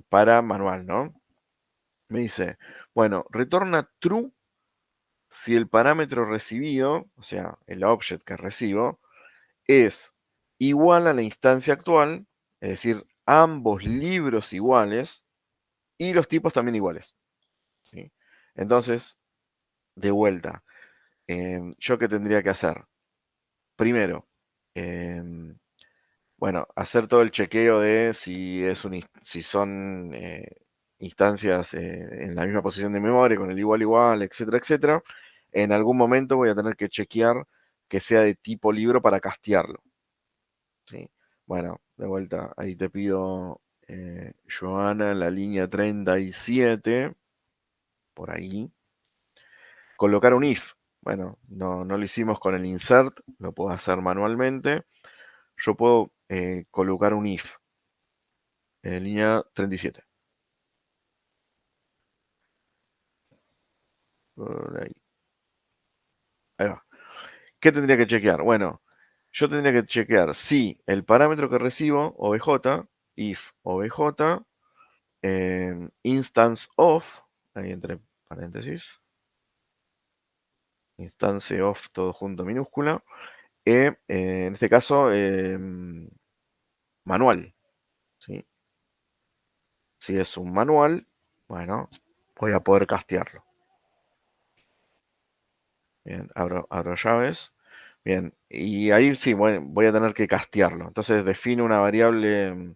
para manual, ¿no? Me dice, bueno, retorna true si el parámetro recibido, o sea, el object que recibo, es igual a la instancia actual, es decir, ambos libros iguales y los tipos también iguales. ¿Sí? Entonces, de vuelta, ¿yo qué tendría que hacer? Primero, bueno, hacer todo el chequeo de si son instancias en la misma posición de memoria, con el igual, etcétera, etcétera. En algún momento voy a tener que chequear que sea de tipo libro para castearlo. ¿Sí? Bueno, de vuelta, ahí te pido, Joana, la línea 37, por ahí. Colocar un if. Bueno, no lo hicimos con el insert, lo puedo hacer manualmente. Yo puedo colocar un if. En línea 37. Por ahí. Ahí va. ¿Qué tendría que chequear? Bueno, yo tendría que chequear si el parámetro que recibo, obj, if obj, instance of, ahí entre paréntesis, instance of todo junto minúscula, en este caso, manual. ¿Sí? Si es un manual, bueno, voy a poder castearlo. Bien, abro llaves. Bien, y ahí sí voy a tener que castearlo. Entonces defino una variable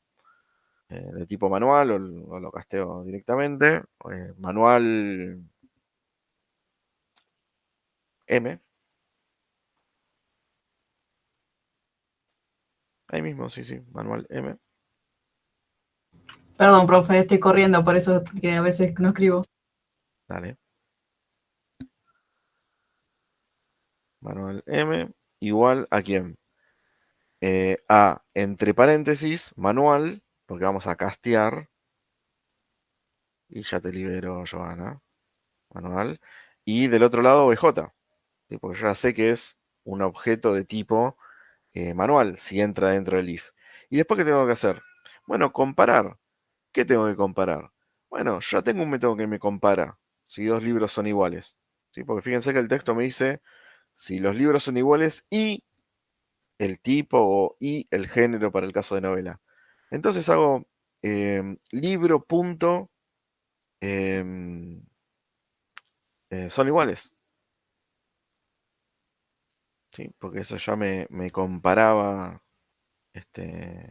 de tipo manual o lo casteo directamente. Manual M. Ahí mismo, sí, manual M. Perdón, profe, estoy corriendo, por eso que a veces no escribo. Dale. Manual M igual a quién? A, entre paréntesis, manual, porque vamos a castear. Y ya te libero, Joana. Manual. Y del otro lado, BJ. ¿Sí? Porque yo ya sé que es un objeto de tipo manual, si entra dentro del if. ¿Y después qué tengo que hacer? Bueno, comparar. ¿Qué tengo que comparar? Bueno, ya tengo un método que me compara si dos libros son iguales. ¿Sí? Porque fíjense que el texto me dice si los libros son iguales y el tipo y el género para el caso de novela. Entonces hago libro punto son iguales. Sí, porque eso ya me comparaba.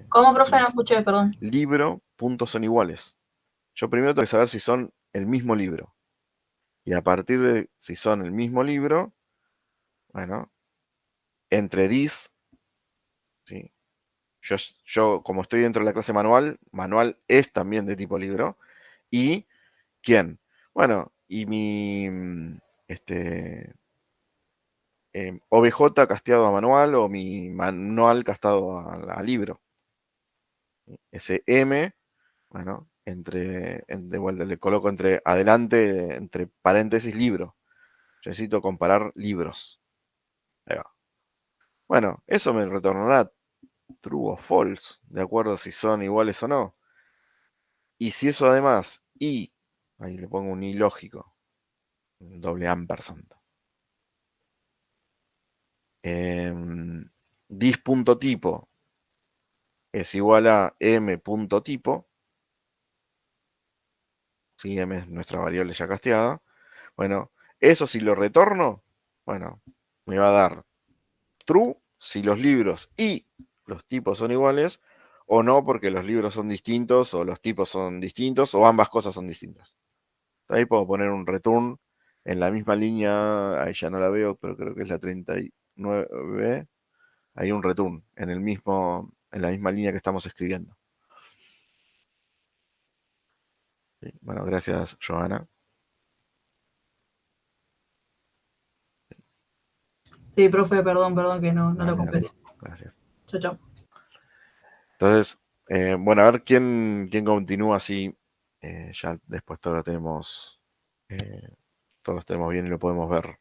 ¿Cómo, profe? No escuché, perdón. Libro, puntos son iguales. Yo primero tengo que saber si son el mismo libro. Y a partir de si son el mismo libro, bueno, entre dis, ¿sí? Yo, como estoy dentro de la clase manual, manual es también de tipo libro. ¿Y quién? Bueno, y mi OBJ casteado a manual o mi manual casteado a libro. Ese M, bueno, de vuelta le coloco entre adelante, entre paréntesis, libro. Yo necesito comparar libros. Ahí va. Bueno, eso me retornará true o false, de acuerdo si son iguales o no. Y si eso además, ahí le pongo un ilógico, un doble ampersand. Dis.tipo es igual a m.tipo. Si m es nuestra variable ya casteada. Bueno, eso si lo retorno, bueno, me va a dar true si los libros y los tipos son iguales, o no porque los libros son distintos, o los tipos son distintos, o ambas cosas son distintas. Ahí puedo poner un return en la misma línea, ahí ya no la veo, pero creo que es la 39. Hay un return en la misma línea que estamos escribiendo. Sí, bueno, gracias, Johanna. Sí, profe, perdón que no lo completé. Gracias. Chao, chao. Entonces, bueno, a ver quién continúa así. Ya después todos tenemos bien y lo podemos ver.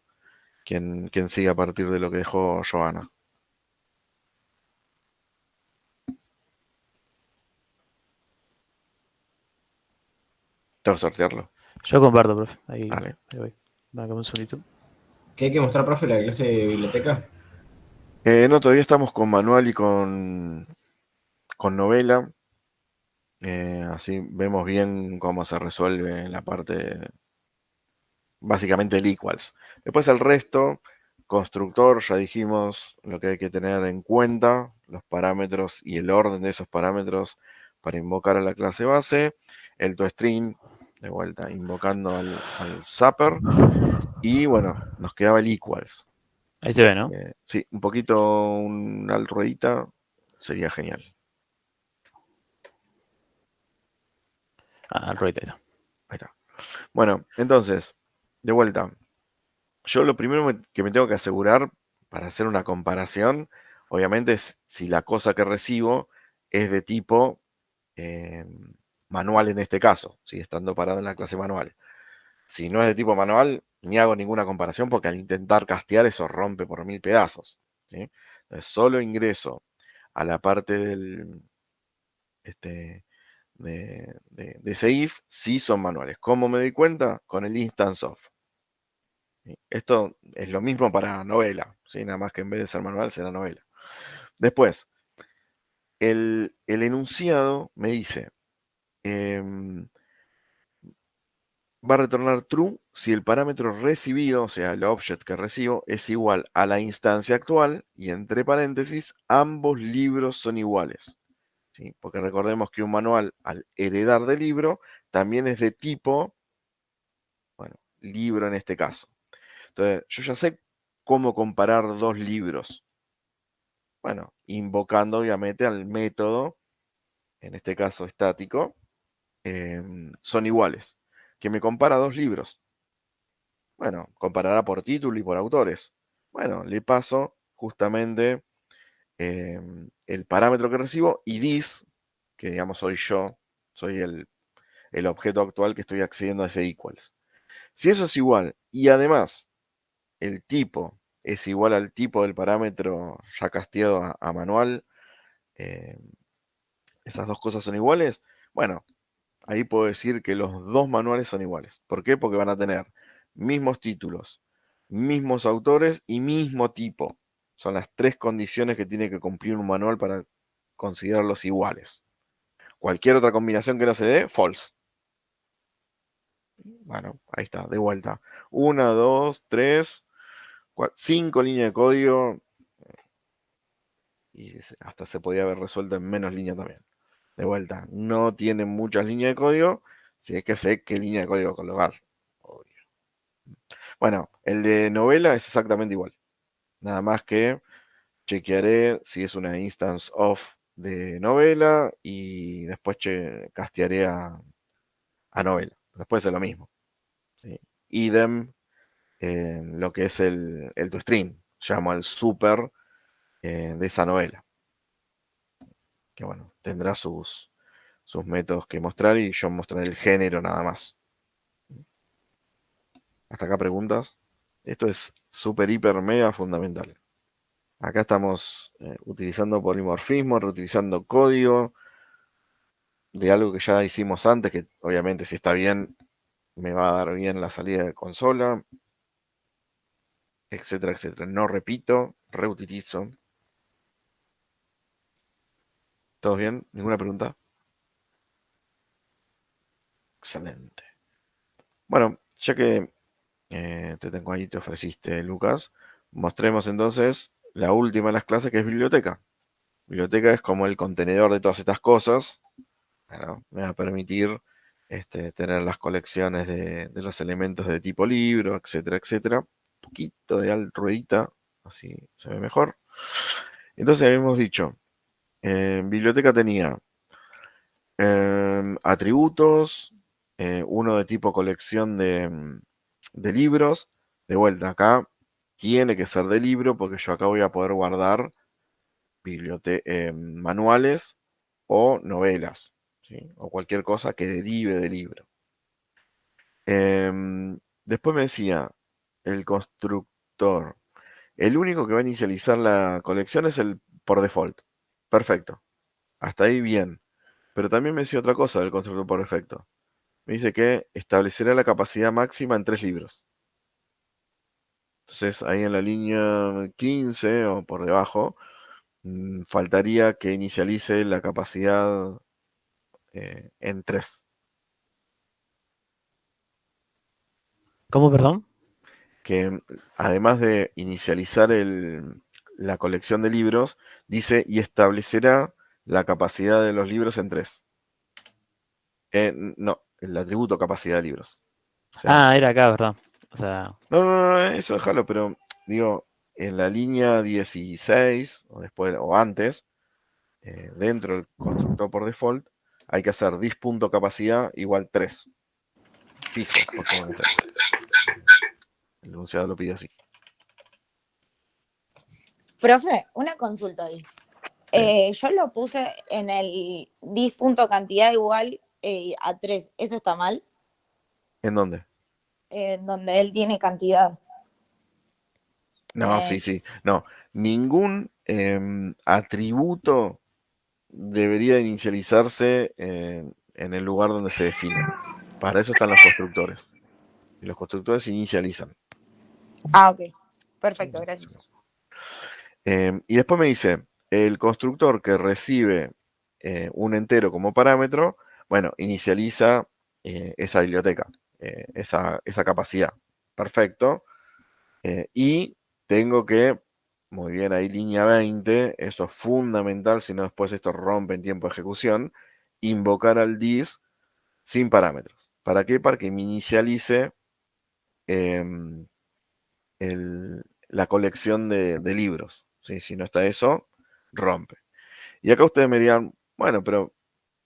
¿Quién sigue a partir de lo que dejó Johanna? Tengo que sortearlo. Yo comparto, profe. Ahí Vale. voy. Dame un segundito. ¿Qué hay que mostrar, profe, la clase de biblioteca? No, todavía estamos con manual y con novela. Así vemos bien cómo se resuelve la parte, básicamente el equals. Después el resto, constructor, ya dijimos lo que hay que tener en cuenta, los parámetros y el orden de esos parámetros para invocar a la clase base. El toString, de vuelta, invocando al zapper. Y bueno, nos quedaba el equals. Ahí se ve, ¿no? Sí, un poquito, una ruedita, sería genial. El ruedito ahí está. Ahí está. Bueno, entonces, de vuelta. Yo lo primero que me tengo que asegurar para hacer una comparación, obviamente, es si la cosa que recibo es de tipo manual en este caso, estando parado en la clase manual. Si no es de tipo manual, ni hago ninguna comparación porque al intentar castear eso rompe por 1000 pedazos. ¿Sí? Entonces, solo ingreso a la parte del de ese if si son manuales. ¿Cómo me doy cuenta? Con el instance of. Esto es lo mismo para novela, ¿sí? Nada más que en vez de ser manual será novela. Después, el enunciado me dice, va a retornar true si el parámetro recibido, o sea, el object que recibo, es igual a la instancia actual y entre paréntesis, ambos libros son iguales. ¿Sí? Porque recordemos que un manual, al heredar de libro, también es de tipo, bueno, libro en este caso. Entonces, yo ya sé cómo comparar dos libros. Bueno, invocando obviamente al método, en este caso estático, son iguales. Que me compara dos libros. Bueno, comparará por título y por autores. Bueno, le paso justamente el parámetro que recibo y dis, que digamos soy yo, soy el objeto actual que estoy accediendo a ese equals. Si eso es igual y además el tipo es igual al tipo del parámetro ya casteado a manual, esas dos cosas son iguales, bueno, ahí puedo decir que los dos manuales son iguales. ¿Por qué? Porque van a tener mismos títulos, mismos autores y mismo tipo. Son las tres condiciones que tiene que cumplir un manual para considerarlos iguales. Cualquier otra combinación que no se dé, false. Bueno, ahí está, de vuelta. 1, 2, 3, 5 líneas de código. Y hasta se podía haber resuelto en menos líneas también. De vuelta, no tiene muchas líneas de código, si es que sé qué línea de código colocar. Obvio. Bueno, el de novela es exactamente igual. Nada más que chequearé si es una instance of de novela y después castearé a novela. Después es lo mismo. ¿Sí? Idem en lo que es el toString. Llamo al super de esa novela. Que bueno, tendrá sus métodos que mostrar y yo mostraré el género nada más. Hasta acá preguntas. Esto es súper, hiper, mega fundamental. Acá estamos utilizando polimorfismo, reutilizando código de algo que ya hicimos antes, que obviamente si está bien, me va a dar bien la salida de consola, etcétera, etcétera. No repito, reutilizo. ¿Todo bien? ¿Ninguna pregunta? Excelente. Bueno, ya que te tengo ahí, te ofreciste, Lucas, mostremos entonces la última de las clases, que es biblioteca. Biblioteca es como el contenedor de todas estas cosas. Bueno, me va a permitir tener las colecciones de los elementos de tipo libro, etcétera, etcétera. Un poquito de alt ruedita, así se ve mejor. Entonces habíamos dicho, biblioteca tenía atributos, uno de tipo colección de libros. De vuelta, acá tiene que ser de libro porque yo acá voy a poder guardar manuales o novelas, ¿sí? O cualquier cosa que derive de libro. Después me decía, el constructor. El único que va a inicializar la colección es el por default. Perfecto. Hasta ahí bien. Pero también me decía otra cosa del constructor por defecto. Me dice que establecerá la capacidad máxima en 3 libros. Entonces ahí en la línea 15 o por debajo, faltaría que inicialice la capacidad en 3. ¿Cómo, perdón? Que además de inicializar la colección de libros, dice y establecerá la capacidad de los libros en 3. No, el atributo capacidad de libros. O sea, Era acá, ¿verdad? O sea, no, eso déjalo, pero digo, en la línea 16 o después o antes, dentro del constructor por default, hay que hacer dis.capacidad igual 3. Fijo, porque van a ser. El enunciado lo pide así. Profe, una consulta ahí. Yo lo puse en el dis.cantidad igual a 3. ¿Eso está mal? ¿En dónde? Donde él tiene cantidad. No, sí. No, ningún atributo debería inicializarse en el lugar donde se define. Para eso están los constructores. Y los constructores inicializan. Ok. Perfecto, gracias. Y después me dice, el constructor que recibe un entero como parámetro, bueno, inicializa esa biblioteca, esa capacidad. Perfecto. Y tengo que, muy bien, ahí línea 20, eso es fundamental, si no después esto rompe en tiempo de ejecución, invocar al dis sin parámetros. ¿Para qué? Para que me inicialice la colección de libros. ¿Sí? Si no está eso, rompe. Y acá ustedes me dirían, bueno, pero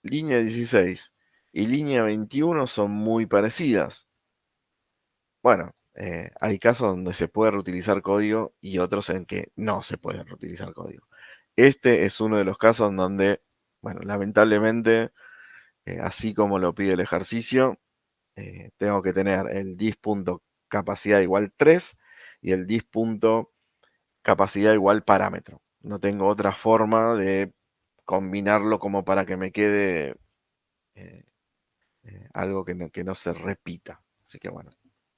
línea 16 y línea 21 son muy parecidas. Bueno, hay casos donde se puede reutilizar código y otros en que no se puede reutilizar código. Este es uno de los casos en donde, bueno, lamentablemente, así como lo pide el ejercicio, tengo que tener el dis.capacidad igual 3 y el dis.capacidad igual parámetro. No tengo otra forma de combinarlo como para que me quede algo que no se repita. Así que bueno,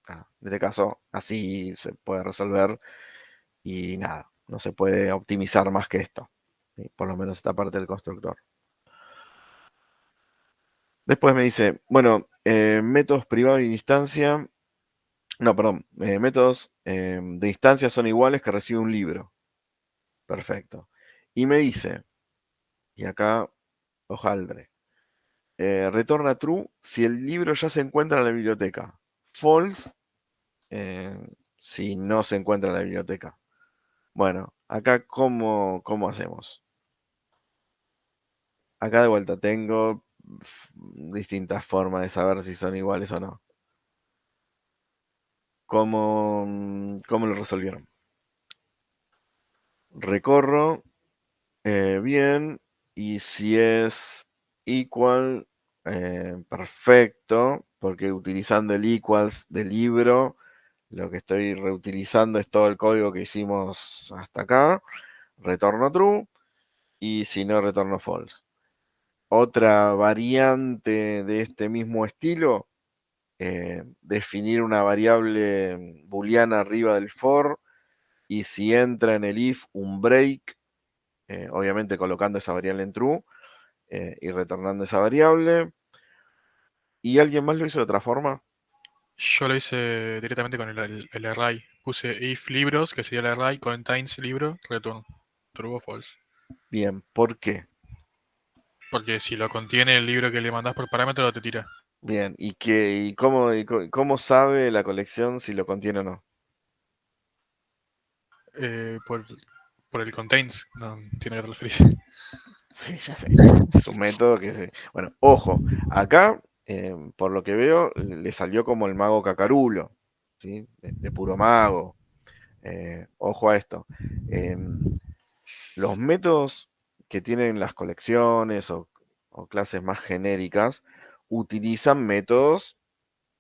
en este caso así se puede resolver y nada, no se puede optimizar más que esto. ¿Sí? Por lo menos esta parte del constructor. Después me dice, bueno, Métodos privados de instancia. No, perdón. Métodos de instancia son iguales que recibe un libro. Perfecto. Y me dice, y acá, hojaldre, retorna true si el libro ya se encuentra en la biblioteca. False si no se encuentra en la biblioteca. Bueno, acá ¿cómo hacemos? Acá de vuelta tengo distintas formas de saber si son iguales o no. ¿Cómo lo resolvieron? Recorro bien, y si es equal, perfecto, porque utilizando el equals del libro, lo que estoy reutilizando es todo el código que hicimos hasta acá. Retorno true, y si no, retorno false. Otra variante de este mismo estilo, definir una variable booleana arriba del for, y si entra en el if un break, obviamente colocando esa variable en true, y retornando esa variable. ¿Y alguien más lo hizo de otra forma? Yo lo hice directamente con el array. Puse if libros, que sería el array, contains libro, return. True o false. Bien, ¿por qué? Porque si lo contiene el libro que le mandás por parámetro, te tira. Bien, ¿y cómo sabe la colección si lo contiene o no? Por el contains, no tiene que referirse. Sí, ya sé. Es un método que... Bueno, ojo, acá, por lo que veo, le salió como el mago Cacarulo, ¿sí? De puro mago. Ojo a esto. Los métodos que tienen las colecciones o clases más genéricas utilizan métodos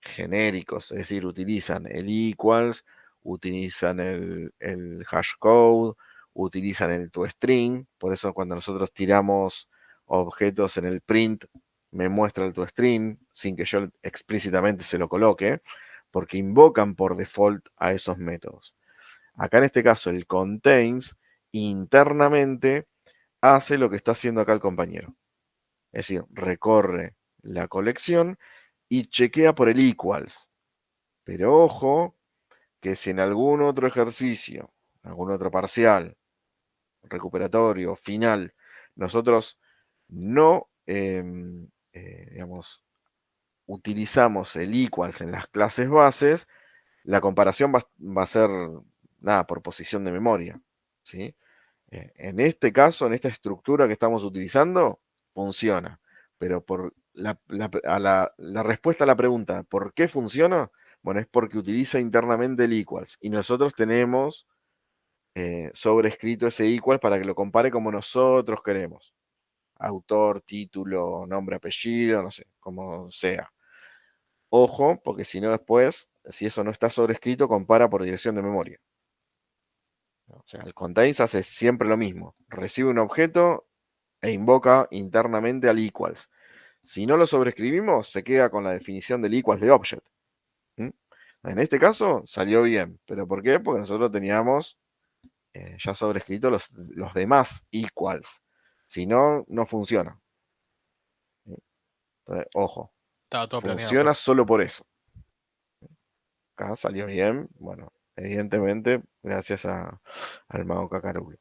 genéricos, es decir, utilizan el equals, utilizan el hashcode, utilizan el toString. Por eso cuando nosotros tiramos objetos en el print, me muestra el toString sin que yo explícitamente se lo coloque, porque invocan por default a esos métodos. Acá en este caso el contains internamente hace lo que está haciendo acá el compañero. Es decir, recorre la colección y chequea por el equals. Pero ojo, que si en algún otro ejercicio, algún otro parcial, recuperatorio, final, nosotros no, digamos, utilizamos el equals en las clases bases, la comparación va a ser, nada, por posición de memoria, ¿sí? En este caso, en esta estructura que estamos utilizando, funciona. Pero por la respuesta a la pregunta, ¿por qué funciona? Bueno, es porque utiliza internamente el equals. Y nosotros tenemos sobrescrito ese equals para que lo compare como nosotros queremos. Autor, título, nombre, apellido, no sé, como sea. Ojo, porque si no después, si eso no está sobrescrito, compara por dirección de memoria. O sea, el contains hace siempre lo mismo. Recibe un objeto e invoca internamente al equals. Si no lo sobrescribimos, se queda con la definición del equals de object. En este caso salió bien. ¿Pero por qué? Porque nosotros teníamos ya sobrescrito los demás equals. Si no, no funciona. Entonces, ojo. Estaba todo planeado. Funciona solo por eso. Acá salió bien. Bueno, evidentemente, gracias al mago Cacarulo.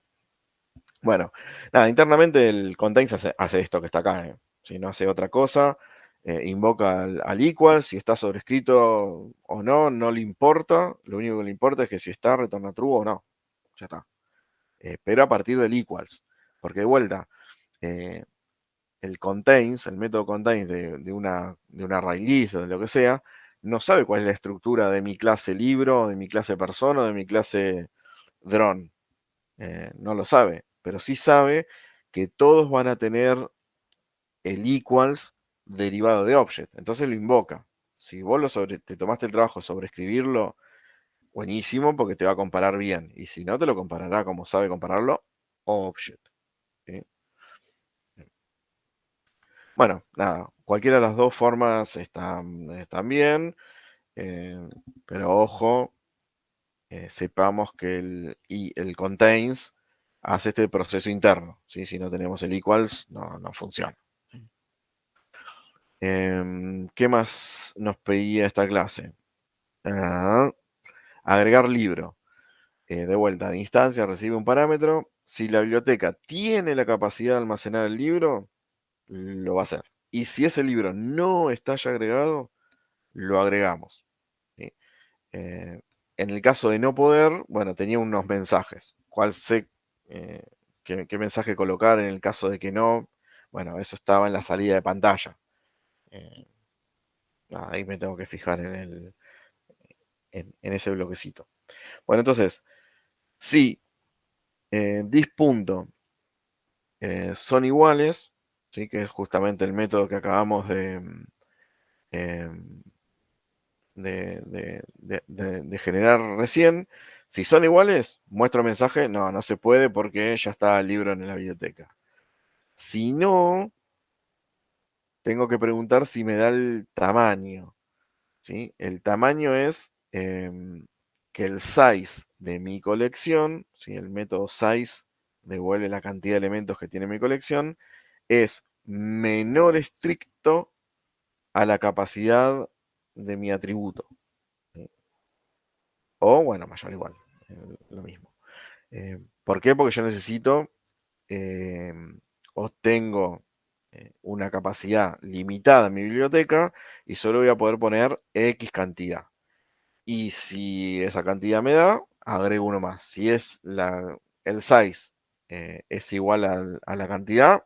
Bueno, nada, internamente el contains hace esto que está acá. Si no hace otra cosa, invoca al equal, si está sobrescrito o no, no le importa. Lo único que le importa es que si está, retorna true o no. Ya está. Pero a partir del equals. Porque de vuelta, el contains, el método contains de una array list o de lo que sea, no sabe cuál es la estructura de mi clase libro, de mi clase persona, o de mi clase drone. No lo sabe, pero sí sabe que todos van a tener el equals derivado de object. Entonces lo invoca. Si vos te tomaste el trabajo de sobreescribirlo, buenísimo, porque te va a comparar bien. Y si no, te lo comparará como sabe compararlo, object. ¿Sí? Bueno, nada, cualquiera de las dos formas están bien, pero ojo, sepamos que el contains hace este proceso interno. ¿Sí? Si no tenemos el equals, no funciona. ¿Qué más nos pedía esta clase? Agregar libro. De vuelta, de instancia recibe un parámetro. Si la biblioteca tiene la capacidad de almacenar el libro, lo va a hacer. Y si ese libro no está ya agregado, lo agregamos. ¿Sí? En el caso de no poder, bueno, tenía unos mensajes. ¿Cuál sé qué mensaje colocar en el caso de que no? Bueno, eso estaba en la salida de pantalla. Ahí me tengo que fijar en ese bloquecito. Bueno, entonces, si dis.punto son iguales, ¿sí? Que es justamente el método que acabamos de generar recién. Si son iguales, muestro mensaje. No, no se puede porque ya está el libro en la biblioteca. Si no, tengo que preguntar si me da el tamaño. ¿Sí? El tamaño es que el size de mi colección, ¿sí? El método size devuelve la cantidad de elementos que tiene mi colección, es menor estricto a la capacidad de mi atributo. ¿Sí? O, bueno, mayor o igual, lo mismo. ¿Por qué? Porque yo necesito, o tengo una capacidad limitada en mi biblioteca y solo voy a poder poner X cantidad. Y si esa cantidad me da, agrego uno más. Si es el size es igual a la cantidad,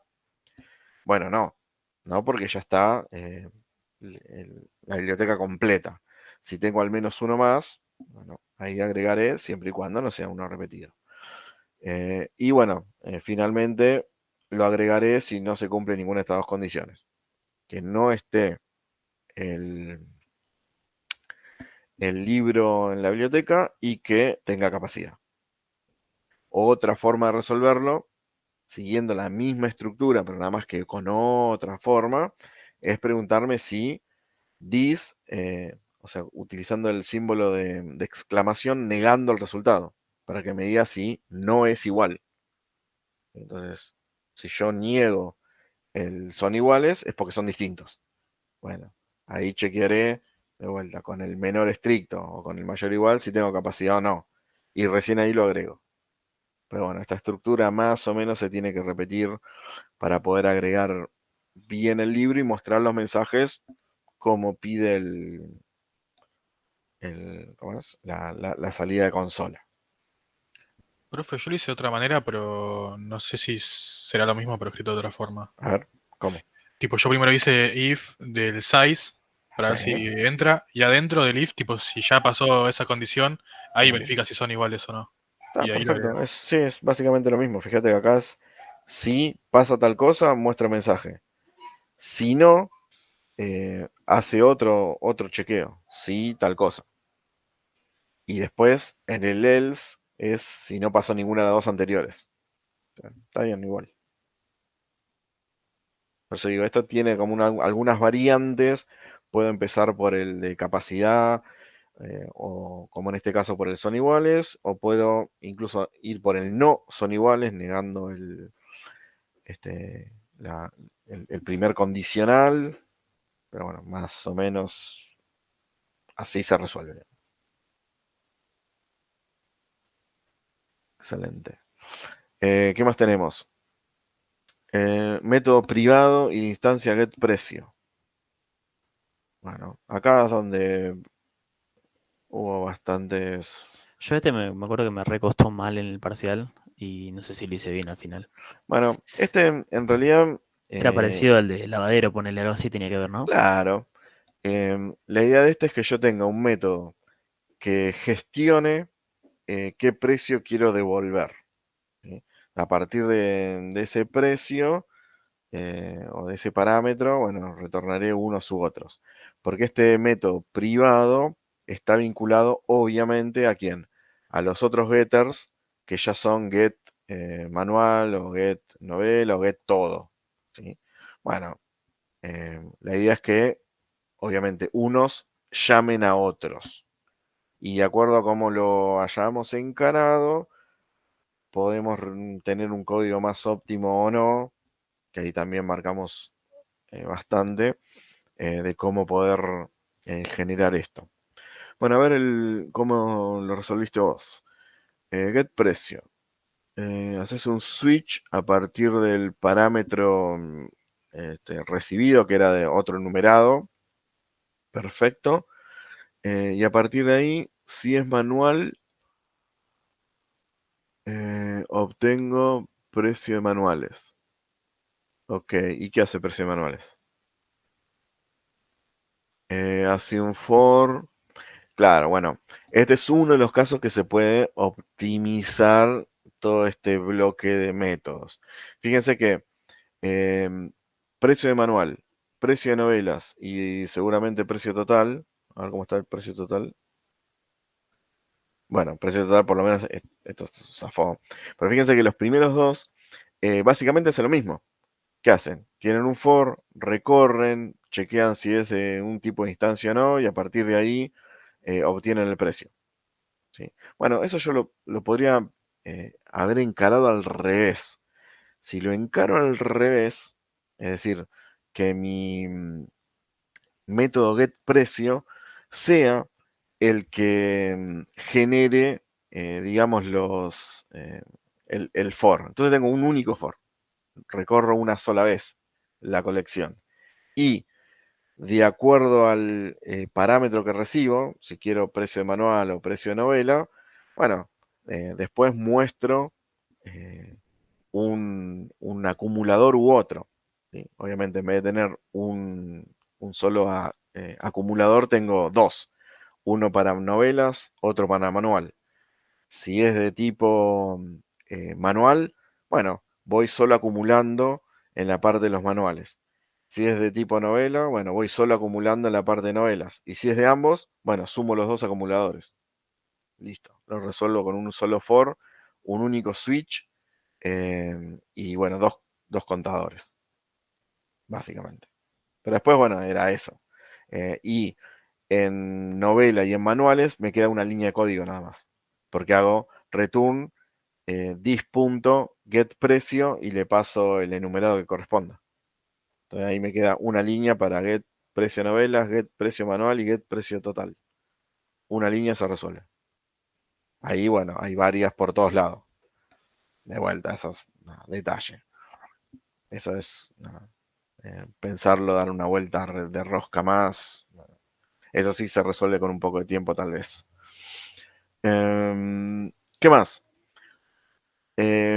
bueno, no porque ya está la biblioteca completa. Si tengo al menos uno más, bueno, ahí agregaré siempre y cuando no sea uno repetido. Y bueno, finalmente lo agregaré si no se cumple ninguna de estas dos condiciones. Que no esté el libro en la biblioteca y que tenga capacidad. Otra forma de resolverlo, siguiendo la misma estructura, pero nada más que con otra forma, es preguntarme si this, o sea, utilizando el símbolo de exclamación, negando el resultado, para que me diga si no es igual. Entonces, si yo niego son iguales, es porque son distintos. Bueno, ahí chequearé de vuelta con el menor estricto o con el mayor igual si tengo capacidad o no. Y recién ahí lo agrego. Pero bueno, esta estructura más o menos se tiene que repetir para poder agregar bien el libro y mostrar los mensajes como pide ¿cómo es? La salida de consola. Profe, yo lo hice de otra manera, pero no sé si será lo mismo, pero escrito de otra forma. A ver, ¿cómo? Tipo, yo primero hice if del size para ver Sí. si entra, y adentro del if, tipo, si ya pasó esa condición, ahí Sí. verifica si son iguales o no. Está Y ahí lo perfecto. agrego. Sí, es básicamente lo mismo. Fíjate que acá es si pasa tal cosa, muestra mensaje. Si no, hace otro chequeo. Si tal cosa. Y después, en el else, es si no pasó ninguna de las dos anteriores. Está bien, igual. Por eso digo, esto tiene como algunas variantes. Puedo empezar por el de capacidad, o como en este caso por el son iguales, o puedo incluso ir por el no son iguales, negando el primer condicional. Pero bueno, más o menos así se resuelve. Excelente. ¿Qué más tenemos? Método privado y instancia get precio. Bueno, acá es donde hubo bastantes. Yo me acuerdo que me recostó mal en el parcial y no sé si lo hice bien al final. Bueno, en realidad. Era parecido al de lavadero, ponerle algo así, tenía que ver, ¿no? Claro. La idea de este es que yo tenga un método que gestione qué precio quiero devolver. ¿Sí? A partir de ese precio o de ese parámetro, bueno, retornaré unos u otros. Porque este método privado está vinculado obviamente a quién? A los otros getters que ya son get manual o get novela o get todo. ¿Sí? Bueno, la idea es que obviamente unos llamen a otros. Y de acuerdo a cómo lo hayamos encarado, podemos tener un código más óptimo o no, que ahí también marcamos bastante, de cómo poder generar esto. Bueno, a ver cómo lo resolviste vos. Get precio. Haces un switch a partir del parámetro recibido, que era de otro enumerado. Perfecto. Y a partir de ahí, si es manual, obtengo precio de manuales. Ok, ¿y qué hace precio de manuales? Hace un for. Claro, bueno, este es uno de los casos que se puede optimizar todo este bloque de métodos. Fíjense que precio de manual, precio de novelas y seguramente precio total. A ver cómo está el precio total. Bueno, precio total por lo menos esto se zafó. Pero fíjense que los primeros dos básicamente hacen lo mismo. ¿Qué hacen? Tienen un for, recorren, chequean si es un tipo de instancia o no, y a partir de ahí obtienen el precio. ¿Sí? Bueno, eso yo lo podría haber encarado al revés. Si lo encaro al revés, es decir, que mi método getPrecio sea el que genere, digamos, el for. Entonces tengo un único for. Recorro una sola vez la colección. Y de acuerdo al parámetro que recibo, si quiero precio de manual o precio de novela, bueno, después muestro un acumulador u otro. ¿Sí? Obviamente, en vez de tener un solo acumulador, tengo dos. Uno para novelas, otro para manual. Si es de tipo manual, bueno, voy solo acumulando en la parte de los manuales. Si es de tipo novela, bueno, voy solo acumulando en la parte de novelas. Y si es de ambos, bueno, sumo los dos acumuladores. Listo. Lo resuelvo con un solo for, un único switch y bueno, dos contadores, básicamente. Pero después, bueno, era eso. Y en novela y en manuales me queda una línea de código nada más. Porque hago return this.getPrecio y le paso el enumerado que corresponda. Entonces ahí me queda una línea para get precio novelas, get precio manual y get precio total. Una línea se resuelve. Ahí, bueno, hay varias por todos lados. De vuelta, eso es detalle. Eso es pensarlo, dar una vuelta de rosca más. Eso sí se resuelve con un poco de tiempo, tal vez. ¿Qué más?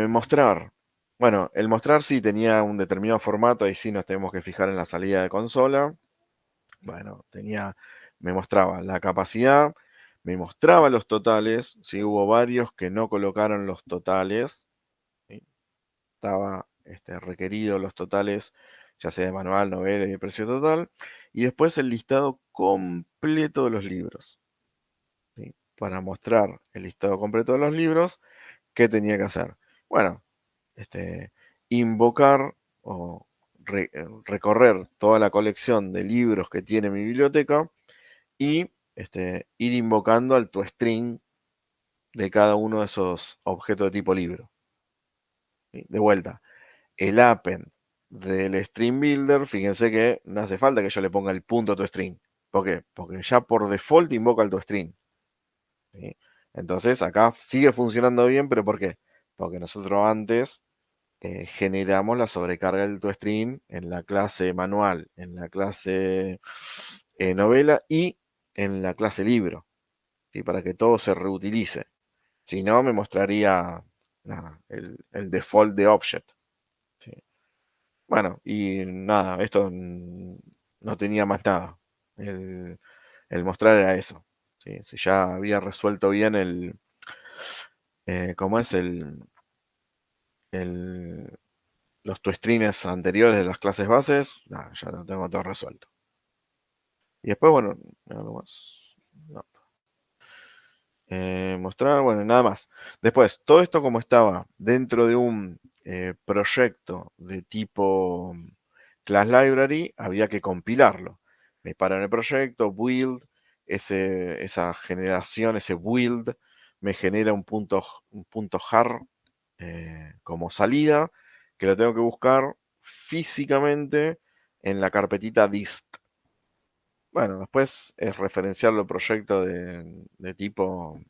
Mostrar. Bueno, el mostrar sí tenía un determinado formato, ahí sí nos tenemos que fijar en la salida de consola. Bueno, me mostraba la capacidad, me mostraba los totales, sí, hubo varios que no colocaron los totales, ¿sí? Estaba requerido los totales, ya sea de manual, novela y de precio total, y después el listado completo de los libros. ¿Sí? Para mostrar el listado completo de los libros, ¿qué tenía que hacer? Bueno, invocar o recorrer toda la colección de libros que tiene mi biblioteca y ir invocando al toString de cada uno de esos objetos de tipo libro. ¿Sí? De vuelta, el append del string builder, fíjense que no hace falta que yo le ponga el punto toString. ¿Por qué? Porque ya por default invoca el toString. ¿Sí? Entonces acá sigue funcionando bien, pero ¿por qué? Porque nosotros antes generamos la sobrecarga del toString en la clase manual, en la clase novela y en la clase libro, ¿sí? Para que todo se reutilice. Si no, me mostraría nada, el default de object. ¿Sí? Bueno, y nada, esto no tenía más nada. El mostrar era eso. ¿Sí? Si ya había resuelto bien ¿cómo es? Los tostrings anteriores de las clases bases, nada, ya lo tengo todo resuelto. Y después, bueno, algo más. No. Mostrar, bueno, nada más. Después, todo esto como estaba dentro de un proyecto de tipo Class Library, había que compilarlo. Me paro en el proyecto, build, esa generación, ese build, me genera un punto jar como salida, que lo tengo que buscar físicamente en la carpetita dist. Bueno, después es referenciarlo al proyecto de tipo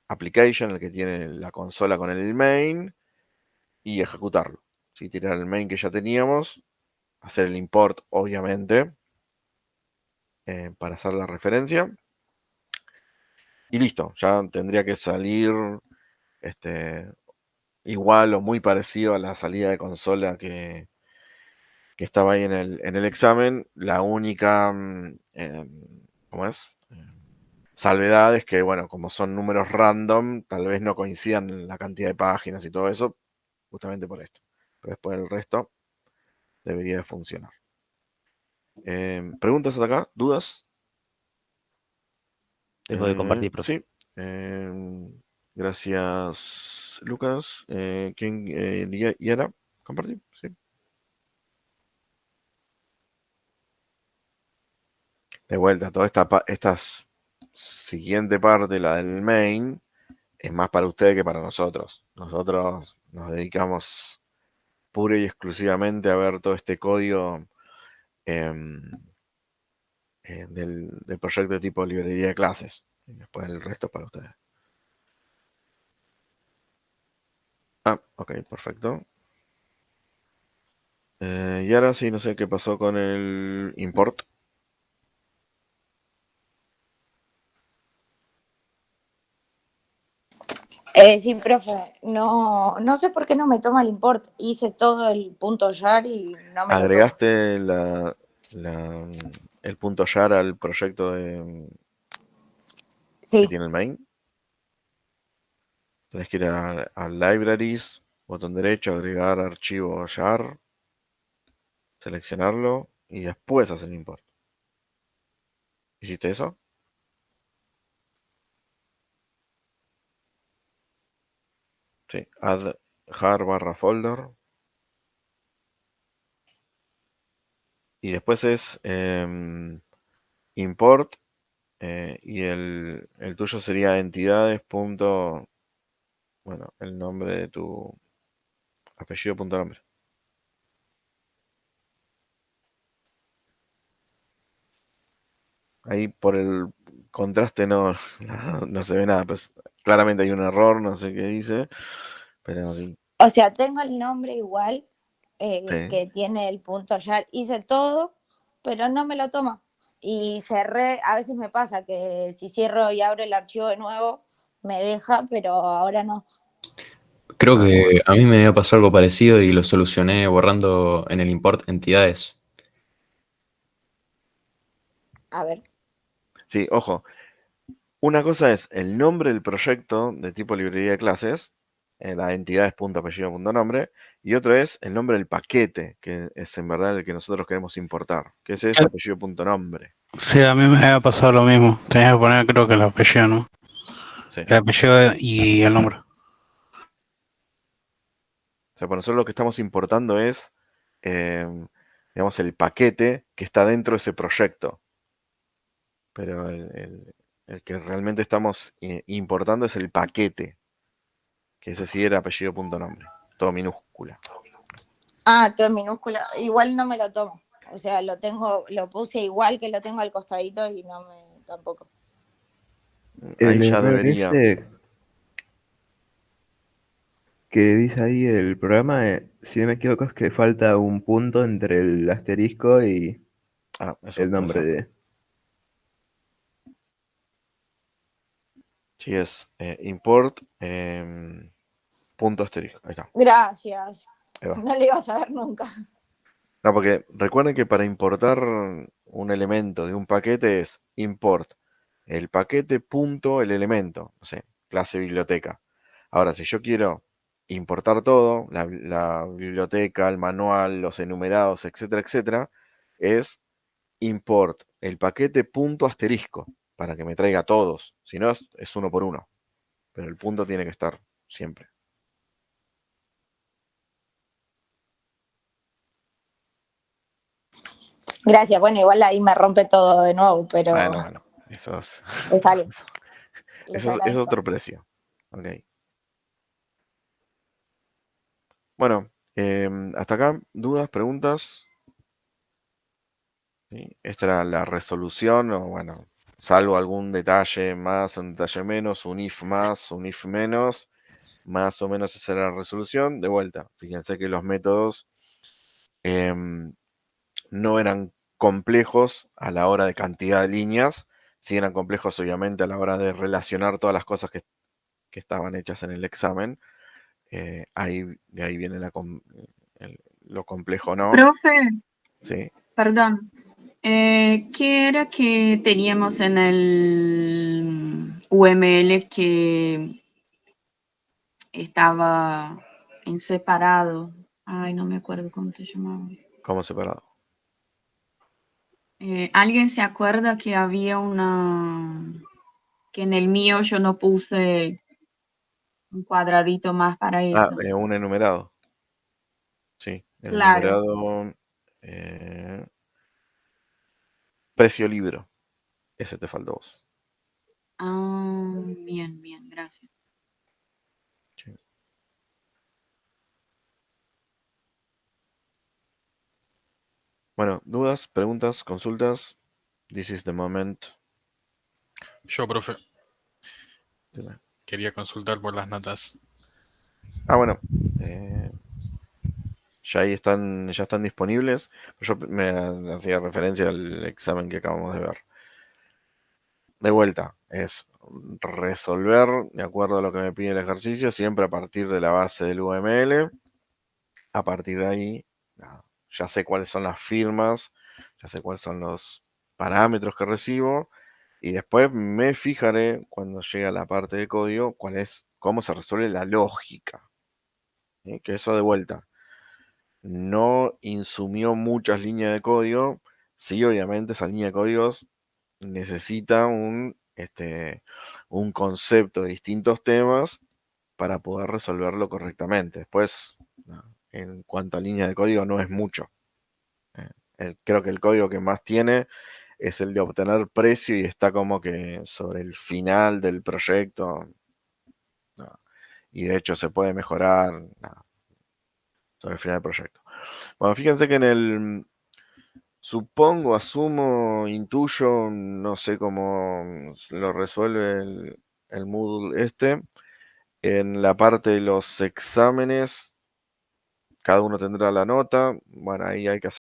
application, el que tiene la consola con el main, y ejecutarlo. Si tirar el main que ya teníamos, hacer el import, obviamente, para hacer la referencia. Y listo, ya tendría que salir igual o muy parecido a la salida de consola que estaba ahí en el examen. La única, ¿cómo es? Salvedad es que, bueno, como son números random, tal vez no coincidan en la cantidad de páginas y todo eso, justamente por esto. Pero después el resto debería de funcionar. ¿Preguntas hasta acá? ¿Dudas? Dejo de compartir, profe. Sí. Gracias, Lucas. ¿Quién? Yara, compartir. Sí. De vuelta, toda esta siguiente parte, la del main, es más para ustedes que para nosotros. Nosotros nos dedicamos pura y exclusivamente a ver todo este código del proyecto de tipo librería de clases. Y después el resto para ustedes. Ah, ok, perfecto. Y ahora sí, no sé qué pasó con el import. Sí, profe, no sé por qué no me toma el import. Hice todo el punto jar y no me lo toma. ¿Agregaste el punto jar al proyecto que Sí, tiene el main? Tenés que ir a Libraries, botón derecho, agregar archivo jar, seleccionarlo y después hacer import. ¿Hiciste eso? Sí, add jar barra folder. Y después es import y el tuyo sería entidades. Bueno, el nombre de tu apellido punto nombre. Ahí por el contraste no se ve nada, pues claramente hay un error, no sé qué dice, pero sí. o sea, tengo el nombre igual Sí. que tiene el punto jar. Hice todo, pero no me lo toma. Y cerré, a veces me pasa que si cierro y abro el archivo de nuevo, me deja, pero ahora no. Creo que a mí me había pasado algo parecido y lo solucioné borrando en el import entidades. A ver. Sí, ojo. Una cosa es el nombre del proyecto de tipo librería de clases, la entidad es punto apellido punto nombre, y otro es el nombre del paquete, que es en verdad el que nosotros queremos importar, que ese es apellido punto nombre. Sí, a mí me ha pasado lo mismo. Tenías que poner, creo que el apellido, ¿no? Sí. El apellido y el nombre. O sea, para nosotros lo que estamos importando es, digamos, el paquete que está dentro de ese proyecto. Pero el que realmente estamos importando es el paquete, que ese sí era apellido punto nombre, todo minúscula. Ah, todo en minúscula. Igual no me lo tomo. O sea, lo puse igual que lo tengo al costadito y no me tampoco. Ahí El ya error debería. Que dice ahí el programa, si no me equivoco, es que falta un punto entre el asterisco y eso el nombre de. Sí, es import punto asterisco. Ahí está. Gracias. Ahí va. No le iba a saber nunca. No, porque recuerden que para importar un elemento de un paquete es import el paquete punto el elemento, no sé, clase biblioteca. Ahora, si yo quiero importar todo, la biblioteca, el manual, los enumerados, etcétera, etcétera, es import el paquete punto asterisco para que me traiga todos. Si no, es uno por uno. Pero el punto tiene que estar siempre. Gracias. Bueno, igual ahí me rompe todo de nuevo, pero Bueno, eso es, le sale. eso es otro precio. Ok. Bueno, hasta acá, dudas, preguntas. ¿sí? Esta era la resolución, o bueno, salvo algún detalle más, un detalle menos, un if más, un if menos, más o menos esa era la resolución. De vuelta, fíjense que los métodos no eran complejos a la hora de cantidad de líneas, sí eran complejos obviamente a la hora de relacionar todas las cosas que estaban hechas en el examen. De ahí viene lo complejo, ¿no? Profe, Sí. perdón. ¿Qué era que teníamos en el UML que estaba en separado? Ay, no me acuerdo cómo se llamaba. ¿Cómo separado? ¿Alguien se acuerda que había que en el mío yo no puse un cuadradito más para eso? Un enumerado. Sí, el Claro. enumerado precio libro. Ese te faltó vos. Ah, bien, gracias. Sí. Bueno, dudas, preguntas, consultas. This is the moment. Yo, profe. Dime. Quería consultar por las notas. Bueno. Ya están disponibles. Yo me hacía referencia al examen que acabamos de ver. De vuelta, es resolver de acuerdo a lo que me pide el ejercicio, siempre a partir de la base del UML. A partir de ahí, ya sé cuáles son las firmas, ya sé cuáles son los parámetros que recibo, y después me fijaré cuando llegue a la parte de código cómo se resuelve la lógica. Que eso de vuelta no insumió muchas líneas de código. Sí, obviamente esa línea de códigos necesita un concepto de distintos temas para poder resolverlo correctamente. Después, en cuanto a línea de código, no es mucho. Creo que el código que más tiene es el de obtener precio y está como que sobre el final del proyecto. Y de hecho se puede mejorar sobre el final del proyecto. Bueno, fíjense que supongo, asumo, intuyo, no sé cómo lo resuelve el Moodle en la parte de los exámenes, cada uno tendrá la nota. Bueno, ahí hay que hacer